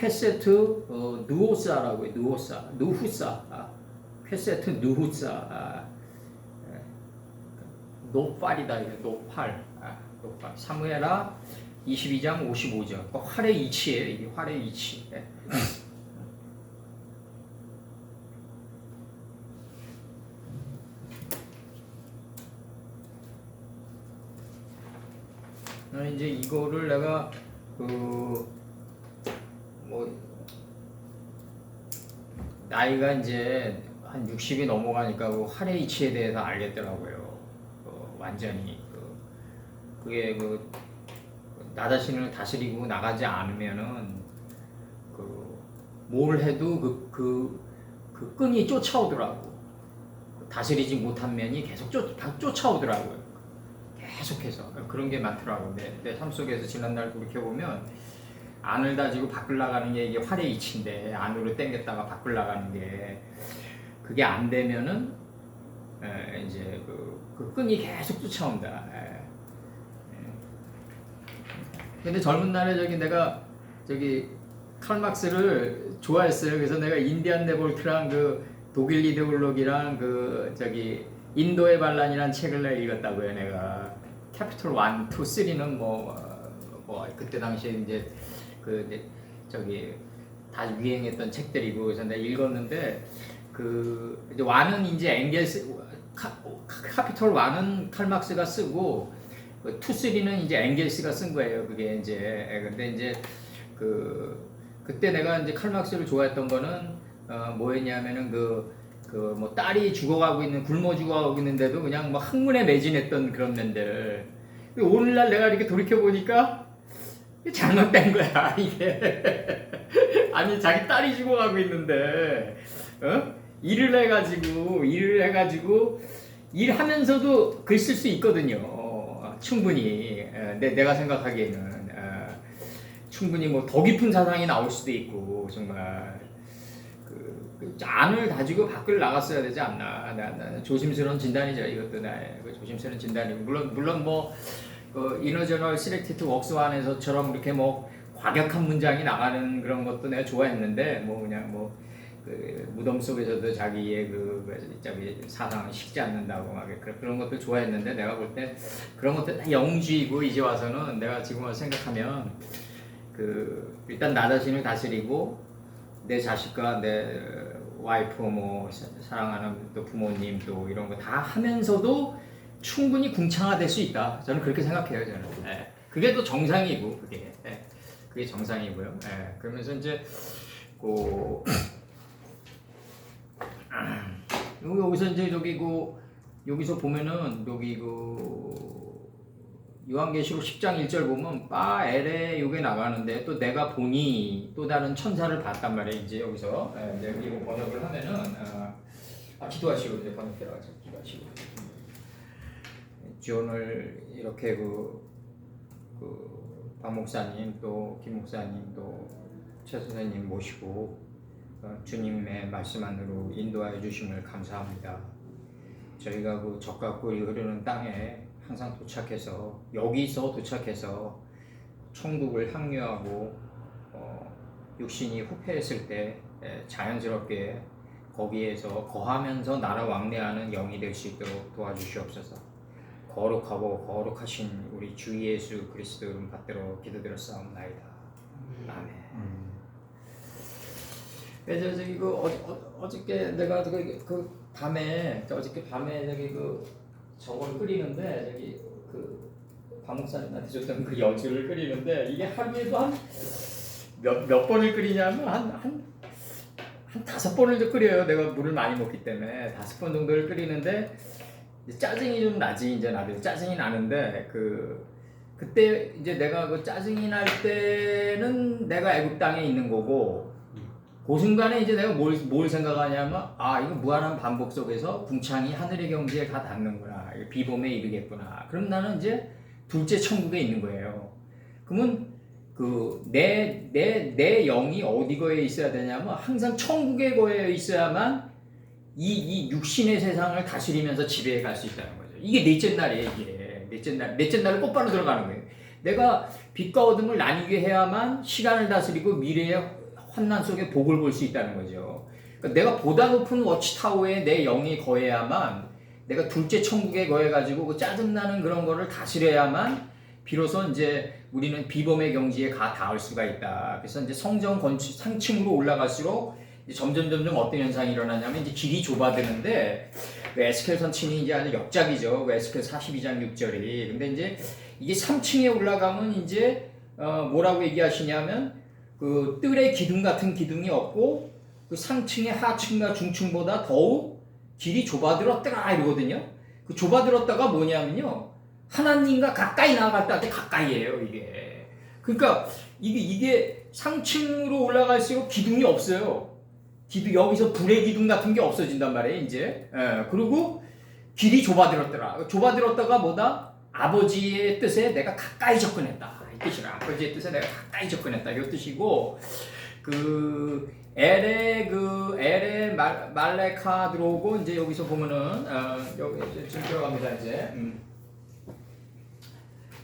퀘세트 누오사라고 해요. 누후사. 퀘세트 누후사. 노팔이다. 이게 노팔. 노팔. 사무엘하 22장 55절. 활의 이치예요. 이게 활의 이치. 이제 이거를 내가 나이가 이제 한 60이 넘어가니까 그 활의 이치에 대해서 알겠더라고요. 완전히 그게 나 자신을 다스리고 나가지 않으면은 뭘 해도 그 끈이 쫓아오더라고. 다스리지 못한 면이 계속 쫓아오더라고요. 계속해서 그런 게 많더라고요. 내 삶 속에서 지난날 돌이켜보면 안을 다지고 밖을 나가는 게 이게 활의 이치인데 안으로 당겼다가 밖을 나가는 게 그게 안 되면은 이제 그 끈이 계속 쫓아온다. 근데 젊은 날에 내가 칼막스를 좋아했어요. 그래서 내가 인디안 레볼트랑 독일 이데올로기랑 인도의 반란이라는 책을 내가 읽었다고요. 내가 캐피톨 1, 2, 3는 그때 당시에 이제 다 유행했던 책들이고 그래서 내가 읽었는데 이제 1은 이제 엥겔스 캐피톨 1은 칼막스가 쓰고 2, 3는 이제 엥겔스가 쓴 거예요. 그게 이제 근데 이제 그때 내가 이제 칼막스를 좋아했던 거는 뭐였냐면은 딸이 죽어가고 있는 굶어 죽어가고 있는데도 그냥 학문에 매진했던 그런 면들. 오늘날 내가 이렇게 돌이켜 보니까 잘못된 거야 이게. 아니 자기 딸이 죽어가고 있는데 일을 해가지고 일하면서도 글 쓸 수 있거든요. 충분히 내가 생각하기에는 충분히 더 깊은 사상이 나올 수도 있고 정말 안을 다지고 밖을 나갔어야 되지 않나. 나 조심스러운 진단이죠. 이것도 나의 조심스러운 진단이고 물론 이너저널 시렉티드 웍스 안에서처럼 이렇게 과격한 문장이 나가는 그런 것도 내가 좋아했는데 그냥 무덤 속에서도 자기의 사상을 식지 않는다고 그런 것도 좋아했는데 내가 볼 때 그런 것들 다 영주이고 이제 와서는 내가 지금 와서 생각하면 일단 나 자신을 다스리고 내 자식과 내 와이프 사랑하는 또 부모님 또 이런 거 다 하면서도 충분히 궁창화될 수 있다. 저는 그렇게 생각해요. 저는. 그게 또 정상이고 그게 정상이고요. 그러면서 이제 여기서 이제 여기서 보면은 요한계시록 10장 1절 보면 빠 엘에 요게 나가는데 또 내가 보니 또 다른 천사를 봤단 말이에요. 이제 여기서 여기 번역을 하면은 기도하시고 이제 번역 들어가죠. 기도하시고 지원을 이렇게 박 목사님 또 김 목사님 또 최 선생님 모시고 주님의 말씀 안으로 인도하여 주심을 감사합니다. 저희가 적과 꿀이 흐르는 땅에 항상 여기서 도착해서 천국을 향유하고 육신이 후패했을 때 자연스럽게 거기에서 거하면서 나라 왕래하는 영이 될 수 있도록 도와주시옵소서. 거룩하고 거룩하신 우리 주 예수 그리스도 이름 받들어 기도드렸사옵나이다. 아멘. 그래서 어저께 내가 어저께 밤에 저걸 끓이는데 박 목사님한테 줬던 여주를 끓이는데 이게 하루에도 한 몇 번을 끓이냐면 한 5번을 끓여요. 내가 물을 많이 먹기 때문에 5번 정도를 끓이는데 짜증이 좀 나지. 이제 나도 짜증이 나는데 그때 이제 내가 짜증이 날 때는 내가 애굽 땅에 있는 거고 그 순간에 이제 내가 뭘 생각하냐면 이거 무한한 반복 속에서 궁창이 하늘의 경지에 다 닿는구나. 비범에 이르겠구나. 그럼 나는 이제 둘째 천국에 있는 거예요. 그러면 내 영이 어디 거에 있어야 되냐면 항상 천국에 거에 있어야만 이 육신의 세상을 다스리면서 지배해 갈 수 있다는 거죠. 이게 넷째 날이에요. 이게 넷째 날에 곧바로 들어가는 거예요. 내가 빛과 어둠을 나뉘게 해야만 시간을 다스리고 미래의 환난 속에 복을 볼 수 있다는 거죠. 그러니까 내가 보다 높은 워치타워에 내 영이 거해야만, 내가 둘째 천국에 거해가지고 그 짜증나는 그런 거를 다스려야만 비로소 이제 우리는 비범의 경지에 닿을 수가 있다. 그래서 이제 성전 건축 상층으로 올라갈수록 점점 어떤 현상이 일어나냐면 이제 길이 좁아드는데, 에스겔 선친이 이제 아주 역작이죠. 에스겔 42장 6절이. 근데 이제 이게 3층에 올라가면 이제 뭐라고 얘기하시냐면 그 뜰의 기둥 같은 기둥이 없고 그 상층의 하층과 중층보다 더욱 길이 좁아들었더라 이러거든요. 그 좁아들었다가 뭐냐면요, 하나님과 가까이 나아갔다 할 때 가까이에요 이게. 그러니까 이게 상층으로 올라갈수록 기둥이 없어요. 여기서 불의 기둥 같은 게 없어진단 말이에요 이제. 그리고 길이 좁아들었더라. 좁아들었다가 뭐다? 아버지의 뜻에 내가 가까이 접근했다 이 뜻이라. 아버지의 뜻에 내가 가까이 접근했다 이 뜻이고, 엘의 말레카 들어오고 이제 여기서 보면은 여기 이제 지금 들어갑니다 이제.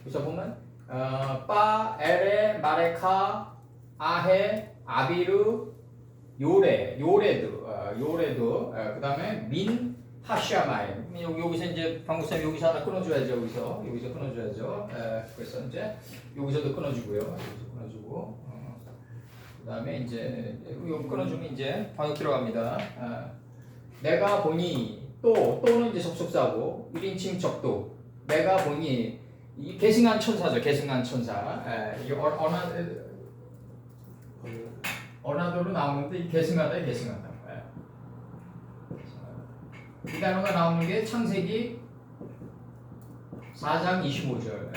여기서 보면 빠 엘의 말레카 아헤 아비르 요레드 그다음에 민 하샤마이. 여기서 이제 방구쌤 여기서 하나 끊어줘야죠. 여기서 끊어줘야죠. 그래서 이제 여기서도 끊어주고요. 여기서 끊어주고. 그다음에 이제 여기 끊어주면 이제 방역 들어갑니다. 내가 보니 또는 이제 접속사고 1인칭 적도. 내가 보니 이 계승한 천사죠. 계승한 천사. 이 어나더로 나오는데 이 계승하다. 이 단어가 나오는 게 창세기 4장 25절.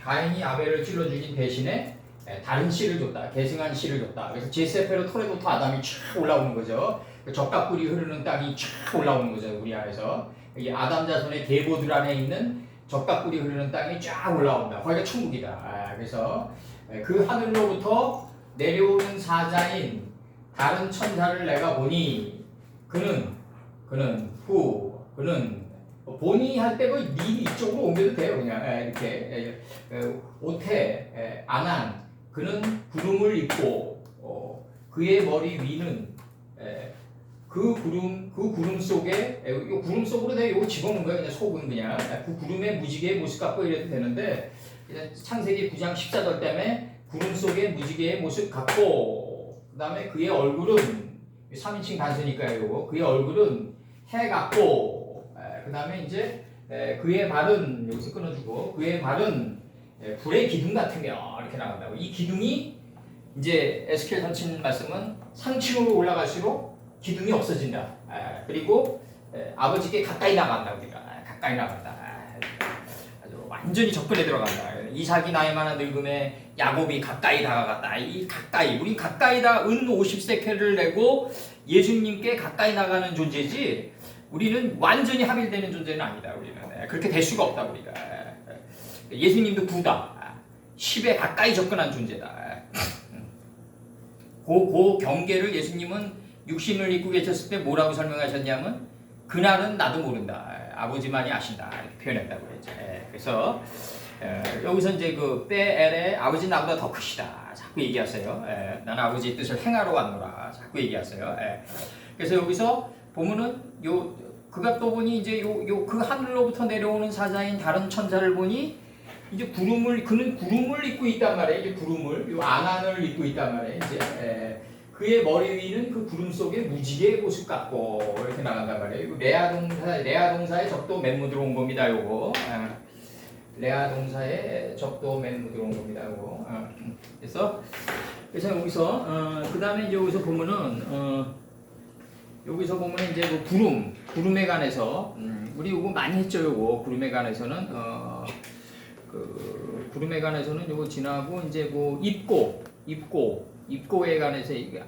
가인이 아벨을 찔러 죽인 대신에 다른 씨를 줬다. 계승한 씨를 줬다. 그래서 제세페로 토레부터 아담이 쫙 올라오는 거죠. 적각불이 흐르는 땅이 쫙 올라오는 거죠. 우리 안에서. 이 아담 자손의 계보들 안에 있는 적각불이 흐르는 땅이 쫙 올라온다. 거기가 천국이다. 그래서 그 하늘로부터 내려오는 사자인 다른 천사를 내가 보니 그는 보니 할 때 뭐 니 이쪽으로 옮겨도 돼요. 그냥 이렇게 오테 아난 그는 구름을 입고 그의 머리 위는 그 구름 속에 이 구름 속으로 내가 이거 집어넣은 거예요. 그냥 속은 그냥 그 구름의 무지개의 모습 갖고 이래도 되는데, 창세기 9장 14절 때문에 구름 속의 무지개의 모습 갖고, 그 다음에 그의 얼굴은 3인칭 단수니까요. 요거 그의 얼굴은 해 같고, 그 다음에 이제 그의 발은 여기서 끊어주고, 그의 발은 불의 기둥 같은 게 이렇게 나간다고. 이 기둥이 이제 에스겔 선친 말씀은 상층으로 올라갈수록 기둥이 없어진다. 그리고 아버지께 가까이 나간다. 우리가 가까이 나간다. 아주 완전히 접근에 들어간다. 이삭이 나이 많아 늙음에 야곱이 가까이 다가갔다. 이 가까이, 우린 가까이다 은 50세켈을 내고 예수님께 가까이 나가는 존재지, 우리는 완전히 합일되는 존재는 아니다. 우리는 그렇게 될 수가 없다. 우리가 예수님도 9다 10에 가까이 접근한 존재다. 그 경계를 예수님은 육신을 입고 계셨을 때 뭐라고 설명하셨냐면, 그날은 나도 모른다. 아버지만이 아신다. 이렇게 표현했다고 했죠. 그래서 여기서 이제 그 빼엘의 아버지 나보다 더 크시다. 자꾸 얘기하세요. 나는 아버지의 뜻을 행하러 왔노라. 자꾸 얘기하세요. 그래서 여기서 보면은 그가 또 보니 이제 그 하늘로부터 내려오는 사자인 다른 천사를 보니 이제 그는 구름을 입고 있단 말이에요. 이제 구름을, 안안을 입고 있단 말이에요. 이제 그의 머리 위는 그 구름 속에 무지개의 모습 같고 이렇게 나간단 말이에요. 레아 동사의 적도 맨무 들어온 겁니다. 요거 레아 동사의 적도 맨무 들어온 겁니다. 요거 그래서 여기서 그 다음에 이제 여기서 보면은 여기서 보면 이제 그 구름에 관해서 우리 요거 많이 했죠. 요거 구름에 관해서는 그 구름에 관해서는 요거 지나고 이제 뭐 입고에 관해서 이게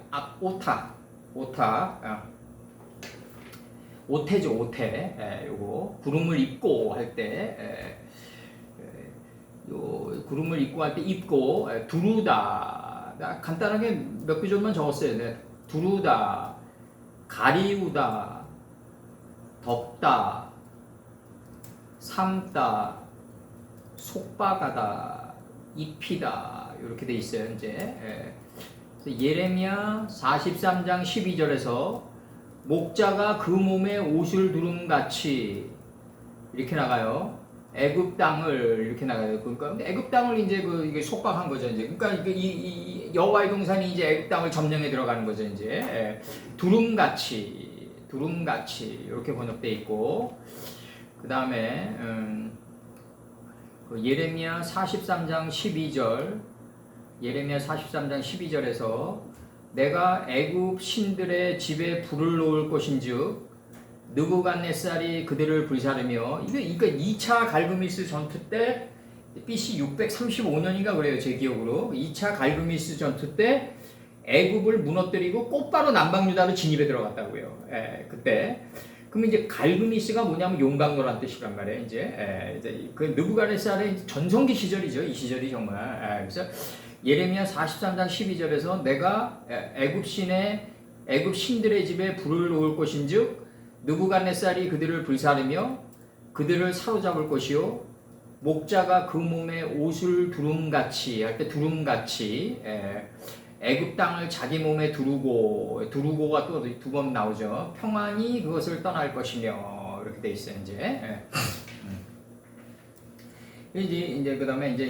오태죠. 오태. 요거 구름을 입고 할 때 요 구름을 입고 할 때 입고 두루다. 나 간단하게 몇 구절만 적었어요. 네. 두루다, 가리우다, 덮다, 삶다, 속박하다, 입히다 이렇게 돼 있어요. 이제 예레미야 43장 12절에서 목자가 그 몸에 옷을 두름같이 이렇게 나가요. 애굽 땅을 이렇게 나가요. 그러니까 애굽 땅을 이제 이게 속박한 거죠. 이제 그러니까 이 여호와의 동산이 이제 애굽 땅을 점령해 들어가는 거죠. 이제 두름같이 이렇게 번역돼 있고, 그 다음에 예레미야 43장 12절, 예레미야 43장 12절에서 내가 애굽 신들의 집에 불을 놓을 것인즉 느부갓네살이 그들을 불사르며, 이거 2차 갈그미스 전투 때 BC 635년인가 그래요, 제 기억으로. 2차 갈그미스 전투 때 애굽을 무너뜨리고 곧바로 남방유다로 진입해 들어갔다고요. 그때. 그럼 이제 갈그미스가 뭐냐면 용광로란 뜻이란 말이에요. 이제 그 느부갓네살의 전성기 시절이죠. 이 시절이 정말. 그래서 예레미야 43장 12절에서 내가 애굽 신들의 집에 불을 놓을 것인즉 느부갓네살이 그들을 불사르며 그들을 사로잡을 것이요 목자가 그 몸에 옷을 두름같이 할 때 두름같이 애굽 땅을 자기 몸에 두르고가 또 두 번 나오죠. 평안히 그것을 떠날 것이며 이렇게 돼 있어요. 이제 그다음에 이제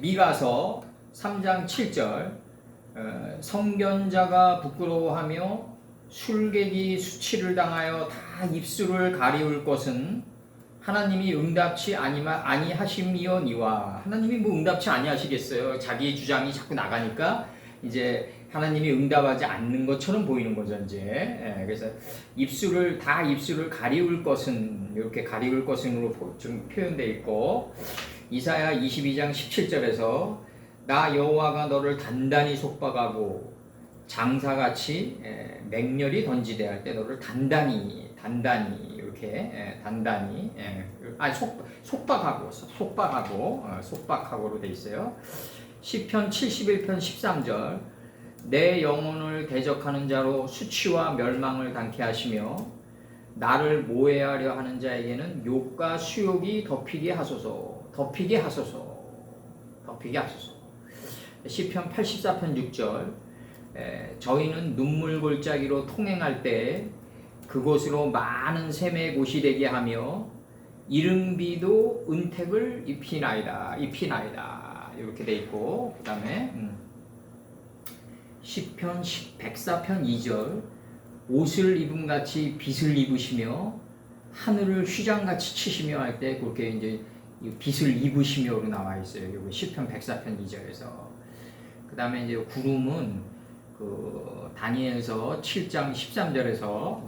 미가서 3장 7절 성견자가 부끄러워하며 술객이 수치를 당하여 다 입술을 가리울 것은 하나님이 응답치 아니하심이오니와. 하나님이 뭐 응답치 아니하시겠어요. 자기 주장이 자꾸 나가니까 이제 하나님이 응답하지 않는 것처럼 보이는 거죠. 이제 그래서 입술을 가리울 것은 이렇게 가리울 것은으로 좀 표현되어 있고, 이사야 22장 17절에서 나 여호와가 너를 단단히 속박하고 장사같이 맹렬히 던지되 할 때 너를 단단히 이렇게 단단히 속박하고로 돼 있어요. 시편 71편 13절 내 영혼을 대적하는 자로 수치와 멸망을 당케 하시며 나를 모해하려 하는 자에게는 욕과 수욕이 덮이게 하소서. 시편 84편 6절 저희는 눈물 골짜기로 통행할 때 그곳으로 많은 샘의 곳이 되게 하며 이른비도 은택을 입히나이다 이렇게 돼 있고, 그 다음에 시편 104편 2절 옷을 입음같이 빛을 입으시며 하늘을 휘장같이 치시며 할 때 그렇게 이제 빛을 입으시며로 나와 있어요. 여기 시편 104편 2절에서. 그 다음에 이제 구름은 그 다니엘서 7장 13절에서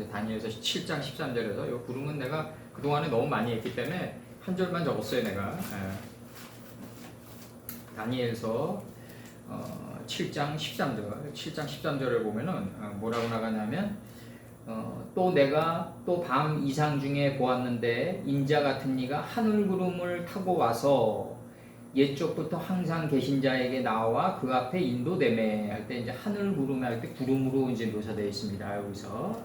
이 구름은 내가 그동안에 너무 많이 했기 때문에 한 절만 적었어요. 내가 다니엘서 7장 13절을 보면은 뭐라고 나가냐면 또 내가 또 밤 이상 중에 보았는데 인자 같은 이가 하늘 구름을 타고 와서 옛적부터 항상 계신 자에게 나와 그 앞에 인도되매 할 때 이제 하늘 구름에 할 때 구름으로 이제 묘사되어 있습니다. 여기서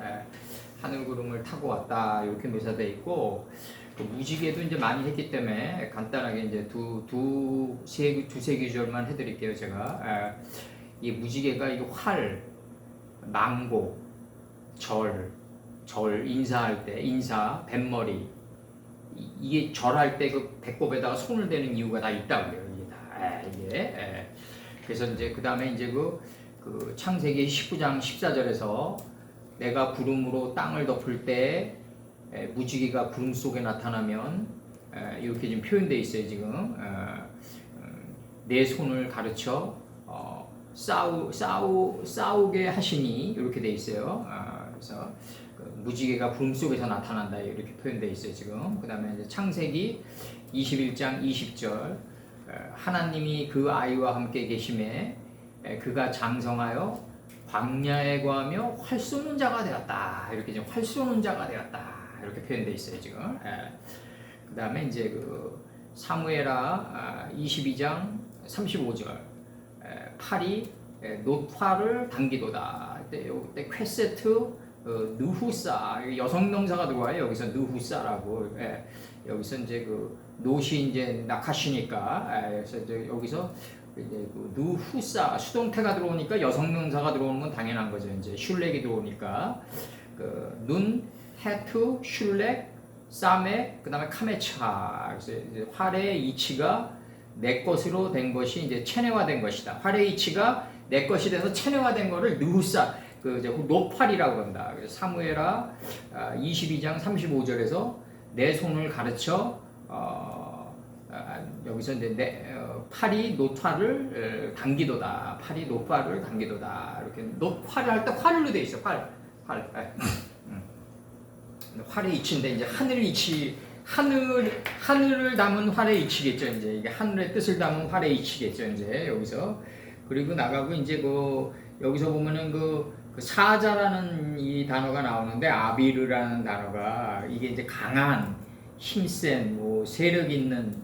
하늘 구름을 타고 왔다 이렇게 묘사되어 있고, 그 무지개도 이제 많이 했기 때문에 간단하게 이제 두세 구절만 해드릴게요. 제가 이 무지개가 이 활, 망고, 절 인사할 때 뱃머리, 이게 절할 때 그 배꼽에다가 손을 대는 이유가 다 있다고요. 이게 그래서 이제 그 다음에 이제 그 창세기 19장 14절에서 내가 구름으로 땅을 덮을 때 무지개가 구름 속에 나타나면 이렇게 지금 표현되어 있어요. 지금 내 손을 가르쳐 싸우게 하시니 이렇게 돼 있어요. 그래서 무지개가 구름 속에서 나타난다 이렇게 표현되어 있어요. 지금 그 다음에 이제 창세기 21장 20절 하나님이 그 아이와 함께 계심에 그가 장성하여 광야에 거하며 활 쏘는 자가 되었다 이렇게 지금 활 쏘는 자가 되었다 이렇게 표현되어 있어요. 지금 그 다음에 이제 그 사무엘하 22장 35절 팔이 노파를 당기도다. 이때 퀘세트 느후사 여성 명사가 들어와요. 여기서 느후사라고. 여기서 이제 그 노시 이제 낙하시니까 그래서 이제 여기서 이제 그 누후사 수동태가 들어오니까 여성명사가 들어오는 건 당연한 거죠. 이제 슐렉이 들어오니까 눈, 해투, 슐렉, 싸메, 그다음에 카메차. 그래서 이제 활의 이치가 내 것으로 된 것이 이제 체내화된 것이다. 활의 이치가 내 것이 돼서 체내화된 거를 누후사 그 이제 노팔이라고 한다. 그래서 사무엘하 22장 35절에서 내 손을 가르쳐 여기서 이제 팔이 노팔을 당기도다. 팔이 노팔을 당기도다. 이렇게 노팔을 할 때 활로 돼 있어. 활. 활의 이치인데 이제 하늘 이치 하늘을 담은 활의 이치겠죠. 이제 이게 하늘의 뜻을 담은 활의 이치겠죠. 이제 여기서 그리고 나가고 이제 여기서 보면은 그 사자라는 이 단어가 나오는데 아비르라는 단어가 이게 이제 강한 힘센 뭐 세력 있는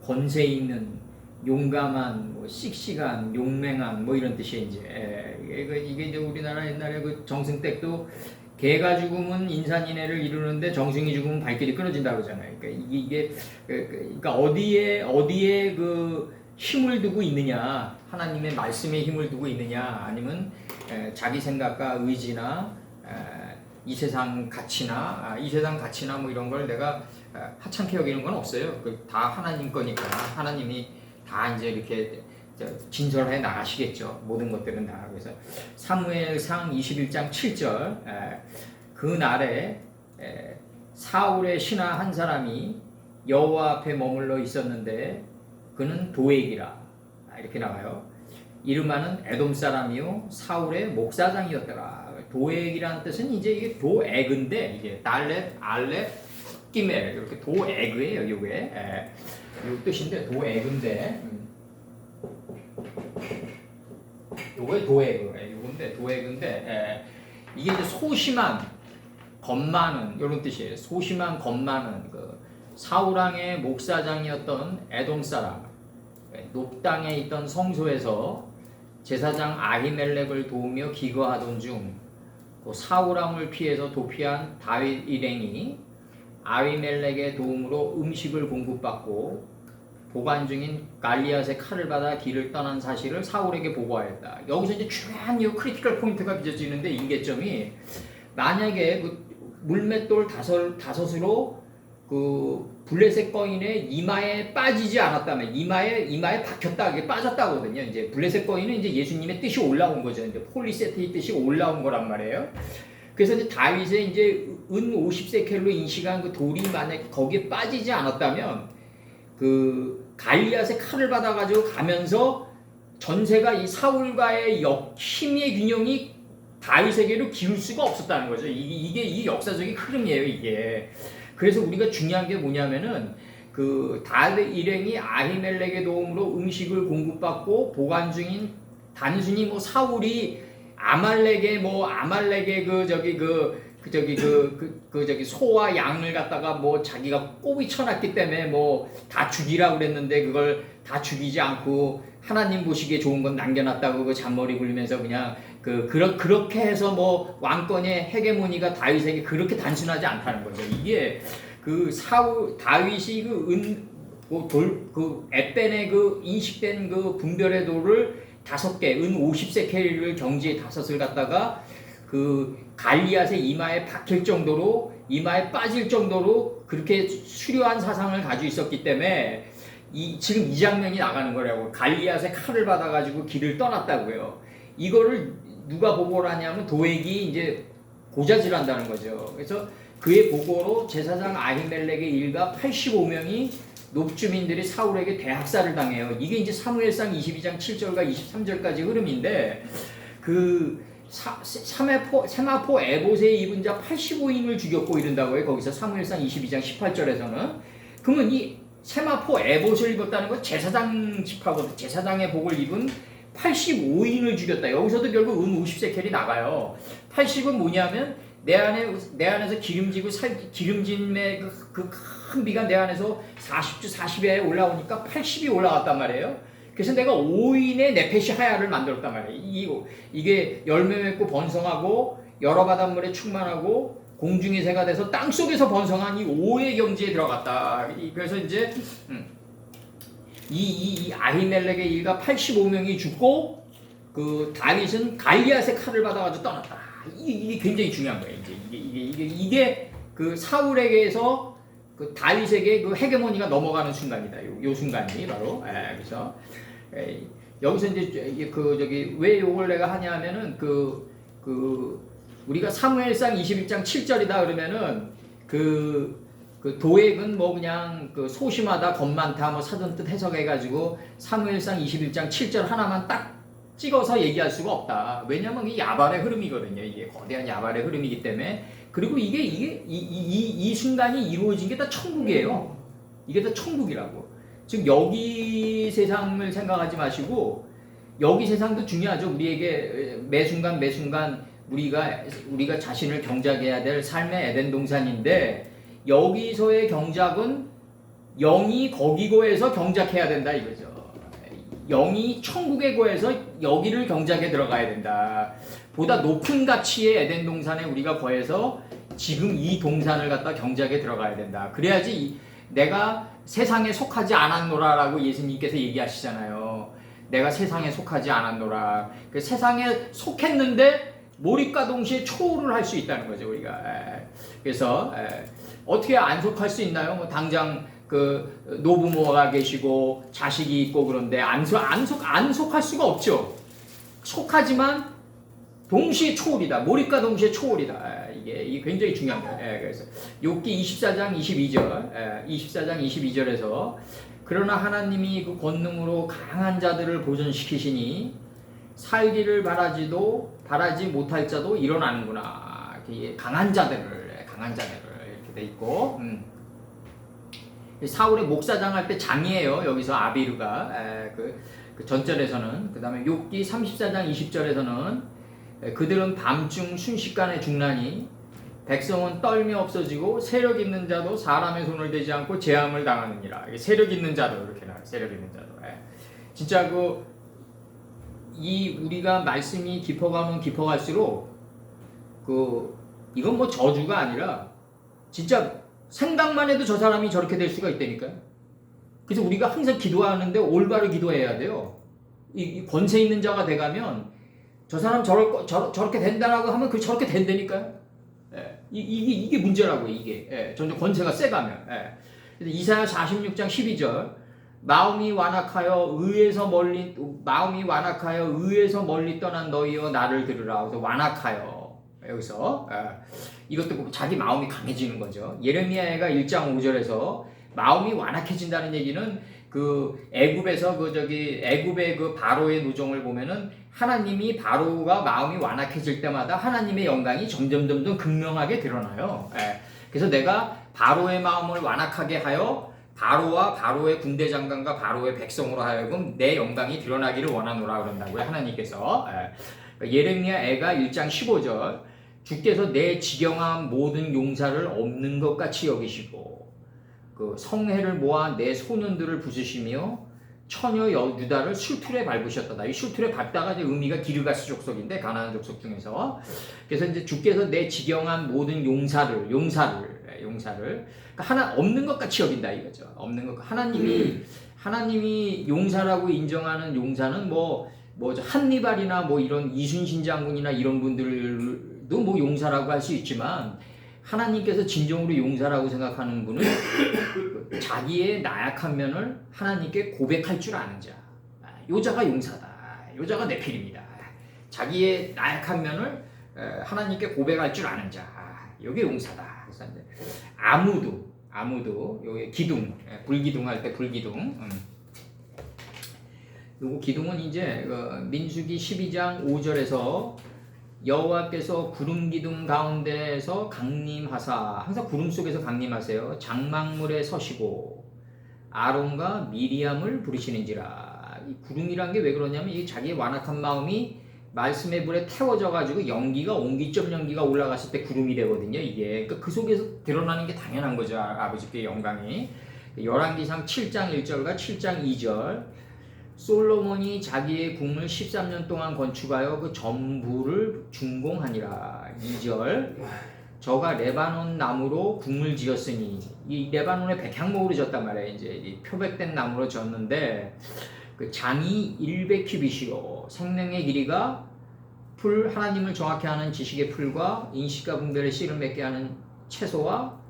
권세 있는 용감한 뭐 씩씩한 용맹한 뭐 이런 뜻이 이제 이게 이제 우리나라 옛날에 그 정승댁도 개가 죽으면 인산인해를 이루는데 정승이 죽으면 발길이 끊어진다고 그러잖아요. 그러니까 어디에 그 힘을 두고 있느냐, 하나님의 말씀에 힘을 두고 있느냐, 아니면 자기 생각과 의지나 이 세상 가치나 뭐 이런 걸 내가 하찮게 여기는 건 없어요. 다 하나님 거니까 하나님이 다 이제 이렇게 진설해 나가시겠죠. 모든 것들은 다. 그래서 사무엘상 21장 7절 그 날에 사울의 신하 한 사람이 여호와 앞에 머물러 있었는데 그는 도액이라 이렇게 나와요. 이름하는 에돔 사람이요 사울의 목사장이었더라. 도액이라는 뜻은 이제 이게 도액인데 이게 달렛, 알렛, 끼멜 이렇게 도액이에요. 이게 이 뜻인데 도액인데 요게 도액인데 이게 이제 소심한 겁 많은 이런 뜻이에요. 소심한 겁 많은 그 사울왕의 목사장이었던 에돔 사람 높당에 있던 성소에서 제사장 아히멜렉을 도우며 기거하던 중 사울왕을 피해서 도피한 다윗 일행이 아히멜렉의 도움으로 음식을 공급받고 보관 중인 갈리앗의 칼을 받아 길을 떠난 사실을 사울에게 보고하였다. 여기서 이제 중요한 이 크리티컬 포인트가 빚어지는데 인계점이 만약에 그 물맷돌 다섯으로 그 블레셋 거인의 이마에 빠지지 않았다면 이마에 박혔다 이게 빠졌다거든요. 이제 블레셋 거인은 이제 예수님의 뜻이 올라온 거죠. 이제 폴리세트의 뜻이 올라온 거란 말이에요. 그래서 이제 다윗의 이제 은 50세켈로 인식한 그 돌이 만약 거기에 빠지지 않았다면 그 갈리앗의 칼을 받아가지고 가면서 전세가 이 사울과의 힘의 균형이 다윗에게로 기울 수가 없었다는 거죠. 이게 이 역사적인 흐름이에요. 이게. 그래서 우리가 중요한 게 뭐냐면은 그 다윗 일행이 아히멜렉의 도움으로 음식을 공급받고 보관 중인 단순히 뭐 사울이 아말렉의 소와 양을 갖다가 뭐 자기가 꼬비 쳐놨기 때문에 뭐 다 죽이라고 그랬는데 그걸 다 죽이지 않고 하나님 보시기에 좋은 건 남겨놨다고 그 잔머리 굴리면서 그냥 그렇게 해서 뭐 왕권의 헤게모니가 다윗에게 그렇게 단순하지 않다는 거죠. 이게 그 다윗이 에벤의 인식된 그 분별의 돌을 5개, 은 50세켈을 경지에 5을 갖다가 그 갈리앗의 이마에 박힐 정도로 이마에 빠질 정도로 그렇게 수려한 사상을 가지고 있었기 때문에 지금 이 장면이 나가는 거라고. 갈리앗의 칼을 받아가지고 길을 떠났다고요. 이거를 누가 보고를 하냐면 도액이 이제 고자질한다는 거죠. 그래서 그의 보고로 제사장 아히멜렉의 일가 85명이 녹주민들이 사울에게 대학살을 당해요. 이게 이제 사무엘상 22장 7절과 23절까지 흐름인데 그 세마포 에봇의 입은 자 85인을 죽였고 이른다고 해요. 거기서 사무엘상 22장 18절에서는. 그러면 이 세마포 에봇을 입었다는 건 제사장 집하고 제사장의 복을 입은 85인을 죽였다. 여기서도 결국 은 50세켈이 나가요. 80은 뭐냐면 내 안에서 기름짐의 그 큰 비가 내 안에서 40주 40회에 올라오니까 80이 올라왔단 말이에요. 그래서 내가 5인의 네페시 하야를 만들었단 말이에요. 이게 열매 맺고 번성하고 여러 바닷물에 충만하고 공중의 새가 돼서 땅속에서 번성한 이 5의 경지에 들어갔다. 그래서 이제 이 아히멜렉의 일가 85명이 죽고 그 다윗은 갈리앗의 칼을 받아가지고 떠났다. 이게 굉장히 중요한 거예요. 이제 이게 그 사울에게서 그 다윗에게 그 헤게모니가 넘어가는 순간이다. 요 순간이 바로. 그래서 여기서 이제 그 저기 왜 요걸 내가 하냐면은 그 우리가 사무엘상 21장 7절이다 그러면은 그 도액은 뭐 그냥 그 소심하다, 겁 많다, 뭐 사전 뜻 해석해가지고 사무엘상 21장 7절 하나만 딱 찍어서 얘기할 수가 없다. 왜냐면 이게 야발의 흐름이거든요. 이게 거대한 야발의 흐름이기 때문에. 그리고 이 순간이 이루어진 게 다 천국이에요. 이게 다 천국이라고. 즉 여기 세상을 생각하지 마시고 여기 세상도 중요하죠. 우리에게 매 순간 우리가 자신을 경작해야 될 삶의 에덴 동산인데 여기서의 경작은 영이 거기 고에서 경작해야 된다 이거죠. 영이 천국에 거해서 여기를 경작에 들어가야 된다. 보다 높은 가치의 에덴 동산에 우리가 거해서 지금 이 동산을 갖다 경작에 들어가야 된다. 그래야지 내가 세상에 속하지 않았노라라고 예수님께서 얘기하시잖아요. 내가 세상에 속하지 않았노라. 그 세상에 속했는데 몰입과 동시에 초월을 할 수 있다는 거죠, 우리가. 그래서 어떻게 안 속할 수 있나요? 뭐 당장 그 노부모가 계시고 자식이 있고 그런데 안 속할 수가 없죠. 속하지만 동시에 초월이다. 몰입과 동시에 초월이다. 이게 굉장히 중요한 거예요. 그래서 욥기 24장 22절, 24장 22절에서 그러나 하나님이 그 권능으로 강한 자들을 보존시키시니 살기를 바라지 못할 자도 일어나는구나. 강한 자들을 이렇게 돼 있고. 사울의 목사장 할 때 장이에요. 여기서 아비르가 그 전절에서는. 그 다음에 욥기 34장 20절에서는 그들은 밤중 순식간에 죽나니 백성은 떨며 없어지고 세력 있는 자도 사람의 손을 대지 않고 재앙을 당하느니라. 세력 있는 자도 이렇게 나와요. 세력 있는 자도. 진짜 우리가 말씀이 깊어가면 깊어갈수록 이건 뭐 저주가 아니라 진짜 생각만 해도 저 사람이 저렇게 될 수가 있다니까요. 그래서 우리가 항상 기도하는데 올바로 기도해야 돼요. 이 권세 있는 자가 돼가면 저 사람 저렇게 된다라고 하면 저렇게 된다니까요. 이게 문제라고요. 이게 점점 권세가 세가면. 그래서 이사야 46장 12절 마음이 완악하여 의에서 멀리 떠난 너희여 나를 들으라. 그래서 완악하여 여기서 이것도 자기 마음이 강해지는 거죠. 예레미야가 1장 5절에서 마음이 완악해진다는 얘기는 그 애굽에서 애굽의 그 바로의 누종을 보면은 하나님이 바로가 마음이 완악해질 때마다 하나님의 영광이 점점 극명하게 드러나요. 그래서 내가 바로의 마음을 완악하게 하여 바로와 바로의 군대 장관과 바로의 백성으로 하여금 내 영광이 드러나기를 원하노라 그런다고요. 하나님께서. 예레미야 애가 1장 15절 주께서 내 지경한 모든 용사를 없는 것 같이 여기시고 그 성회를 모아 내 소년들을 부수시며 처녀 유다를 술틀에 밟으셨다. 이 술틀에 밟다가 이제 의미가 기르가스 족속인데 가나안 족속 중에서 그래서 이제 주께서 내 지경한 모든 용사를 그러니까 하나 없는 것 같이 여긴다 이거죠. 없는 것 하나님이 용사라고 인정하는 용사는 뭐 한니발이나 뭐 이런 이순신 장군이나 이런 분들도 뭐 용사라고 할 수 있지만 하나님께서 진정으로 용사라고 생각하는 분은 자기의 나약한 면을 하나님께 고백할 줄 아는 자. 요자가 용사다. 요자가 네필입니다. 자기의 나약한 면을 하나님께 고백할 줄 아는 자. 이게 용사다. 그래서 이제 아무도 여기 기둥, 불기둥 할 때 불기둥. 요거 기둥은 이제 민수기 12장 5절에서 여호와께서 구름 기둥 가운데에서 강림하사 항상 구름 속에서 강림하세요. 장막물에 서시고 아론과 미리암을 부르시는지라. 이 구름이란 게 왜 그러냐면 이 자기의 완악한 마음이 말씀의 불에 태워져 가지고 온기점 연기가 올라갔을 때 구름이 되거든요. 이게 그러니까 그 속에서 드러나는 게 당연한 거죠. 아버지께 영광이. 열왕기상 7장 1절과 7장 2절 솔로몬이 자기의 궁을 13년 동안 건축하여 그 전부를 준공하니라. 2절 저가 레바논 나무로 궁을 지었으니 이 레바논의 백향목으로 졌단 말이에요. 이제 이 표백된 나무로 졌는데 그 장이 100규빗이요 생명의 길이가 풀 하나님을 정확히 아는 지식의 풀과 인식과 분별의 씨를 맺게 하는 채소와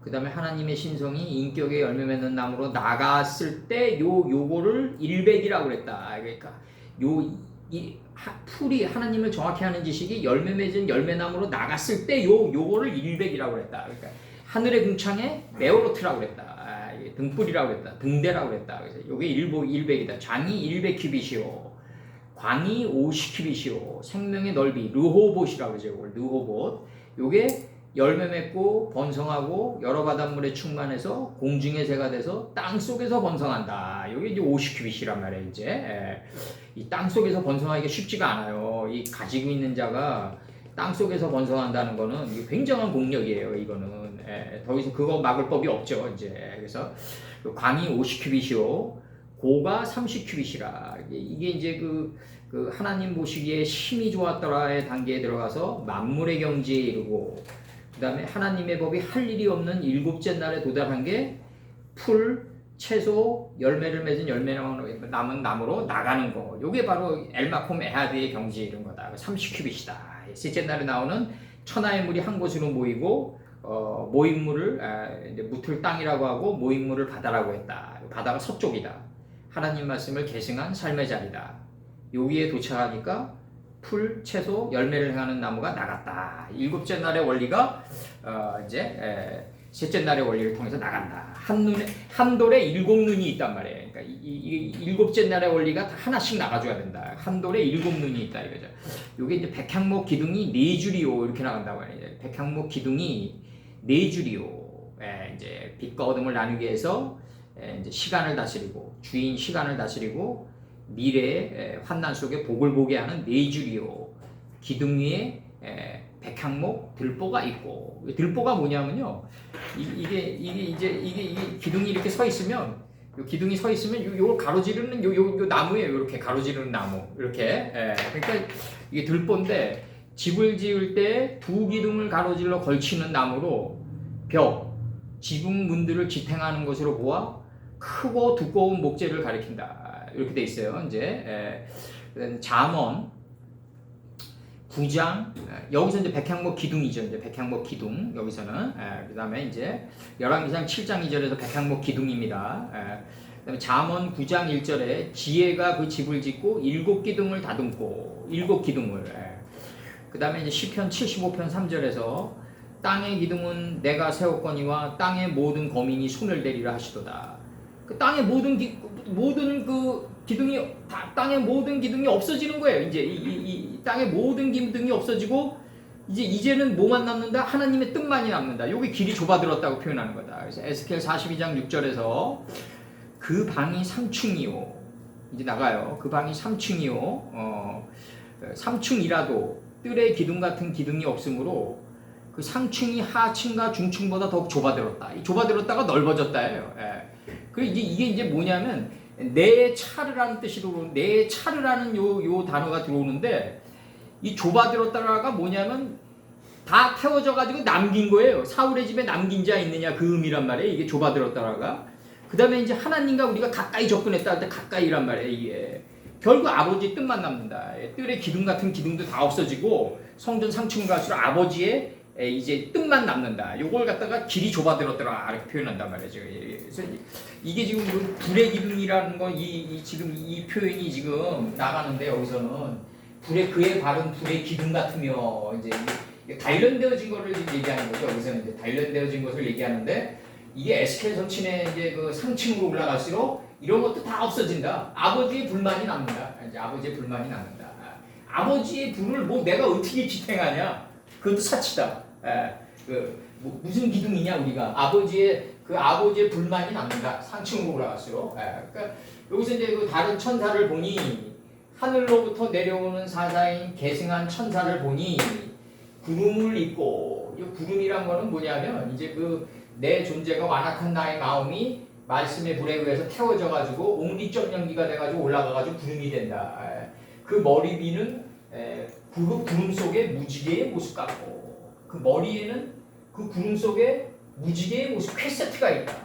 그 다음에 하나님의 신성이 인격의 열매 맺는 나무로 나갔을 때 요거를 100이라고 그랬다. 그러니까 풀이 하나님을 정확히 아는 지식이 열매 맺은 열매나무로 나갔을 때 요거를 100이라고 그랬다. 그러니까 하늘의 궁창에 메오로트라고 그랬다. 등불이라고 그랬다. 등대라고 그랬다. 그래서 요게 100이다. 장이 100규빗이요. 광이 50규빗이요. 생명의 넓이 르호봇이라고 그러죠. 르호봇. 요게 열매 맺고 번성하고 여러 바닷물에 충만해서 공중의 새가 돼서 땅 속에서 번성한다. 이게 이제 50규빗이란 말이에요. 이제 이 땅 속에서 번성하기가 쉽지가 않아요. 이 가지고 있는 자가 땅 속에서 번성한다는 거는 굉장한 공력이에요. 이거는 더 이상 그거 막을 법이 없죠. 이제 그래서 광이 50규빗이요, 고가 30규빗이라 이게 이제 그 하나님 보시기에 힘이 좋았더라의 단계에 들어가서 만물의 경지에 이르고 그 다음에 하나님의 법이 할 일이 없는 일곱째 날에 도달한 게 풀, 채소, 열매를 맺은 열매 남은 나무로 나가는 거. 요게 바로 엘마콤 에하드의 경지에 이른 거다. 30규빗이다. 셋째 날에 나오는 천하의 물이 한 곳으로 모이고 모임물을 이제 묻을 땅이라고 하고 모임물을 바다라고 했다. 바다가 서쪽이다. 하나님 말씀을 계승한 삶의 자리다. 여기에 도착하니까 풀, 채소, 열매를 행하는 나무가 나갔다. 일곱째 날의 원리가 이제 셋째 날의 원리를 통해서 나간다. 한 돌에 7눈이 있단 말이에요. 그러니까 이 일곱째 날의 원리가 다 하나씩 나가줘야 된다. 한 돌에 7눈이 있다 이거죠. 이게 이제 백향목 기둥이 4줄이요 이렇게 나간다고 해요. 백향목 기둥이 4줄이요. 이제 빛과 어둠을 나누기 위해서 이제 시간을 다스리고 주인 시간을 다스리고 미래의 환난 속에 복을 보게 하는 4줄이요. 기둥 위에 백향목 들보가 있고, 들보가 뭐냐면요, 이게 기둥이 이렇게 서 있으면, 기둥이 서 있으면 요걸 가로지르는 요 나무예요. 이렇게 가로지르는 나무 이렇게. 그러니까 이게 들보인데 집을 지을 때 두 기둥을 가로질러 걸치는 나무로 벽, 지붕 문들을 지탱하는 것으로 보아 크고 두꺼운 목재를 가리킨다. 이렇게 돼 있어요. 이제 잠언 9장 여기서 이제 백향목 기둥이죠. 이제 백향목 기둥 여기서는 그다음에 이제 열왕기상 7장 2절에서 백향목 기둥입니다. 그다음에 잠언 9장 1절에 지혜가 그 집을 짓고 7기둥을 다듬고 7기둥을 그다음에 이제 시편 75편 3절에서 땅의 기둥은 내가 세웠거니와 땅의 모든 거민이 손을 대리라 하시도다. 그 땅의 모든 그 기둥이 땅의 모든 기둥이 없어지는 거예요. 이제 이 땅의 모든 기둥이 없어지고 이제는 뭐만 남는다? 하나님의 뜻만이 남는다. 여기 길이 좁아들었다고 표현하는 거다. 그래서 에스겔 42장 6절에서 그 방이 3층이요. 이제 나가요. 그 방이 3층이요. 3층이라도 뜰의 기둥 같은 기둥이 없으므로 그 상층이 하층과 중층보다 더욱 좁아들었다. 이 좁아들었다가 넓어졌다예요. 그리고 이게 이제 뭐냐면 내 차르라는 뜻으로 내 차르라는 요 단어가 들어오는데 이 좁아들었다가 뭐냐면 다 태워져 가지고 남긴 거예요. 사울의 집에 남긴 자 있느냐 그 의미란 말이에요. 이게 좁아들었다가 그 다음에 이제 하나님과 우리가 가까이 접근했다 할 때 가까이란 말이에요. 이게 결국 아버지의 뜻만 남는다. 뜰의 기둥 같은 기둥도 다 없어지고 성전 상층 갈수록 아버지의 이제 뜻만 남는다. 요걸 갖다가 길이 좁아들었더라 이렇게 표현한단 말이죠. 그래서 이게 지금 불의 기둥이라는 건 지금 이 표현이 지금 나가는데 여기서는 그에 바른 불의 기둥 같으며 이제 단련되어진 거를 얘기하는 거죠. 여기서는 이제 단련되어진 것을 얘기하는데 이게 에스겔 선친의 이제 그 상층으로 올라갈수록 이런 것도 다 없어진다. 아버지의 불만이 남는다. 이제 아버지의 불만이 남는다. 아버지의 불을 뭐 내가 어떻게 지탱하냐? 그것도 사치다. 무슨 기둥이냐 우리가 아버지의 불만이 남는다. 상층으로 올라갈수록. 그러니까 여기서 이제 그 다른 천사를 보니 하늘로부터 내려오는 사자인 계승한 천사를 보니 구름을 입고 이 구름이란 거는 뭐냐면 이제 내 존재가 완악한 나의 마음이 말씀의 불에 의해서 태워져 가지고 옹리적 연기가 돼 가지고 올라가 가지고 구름이 된다. 그 머리비는 그 구름 속에 무지개의 모습 같고 그 머리에는 그 구름 속에 무지개의 모습 퀘세트가 있다.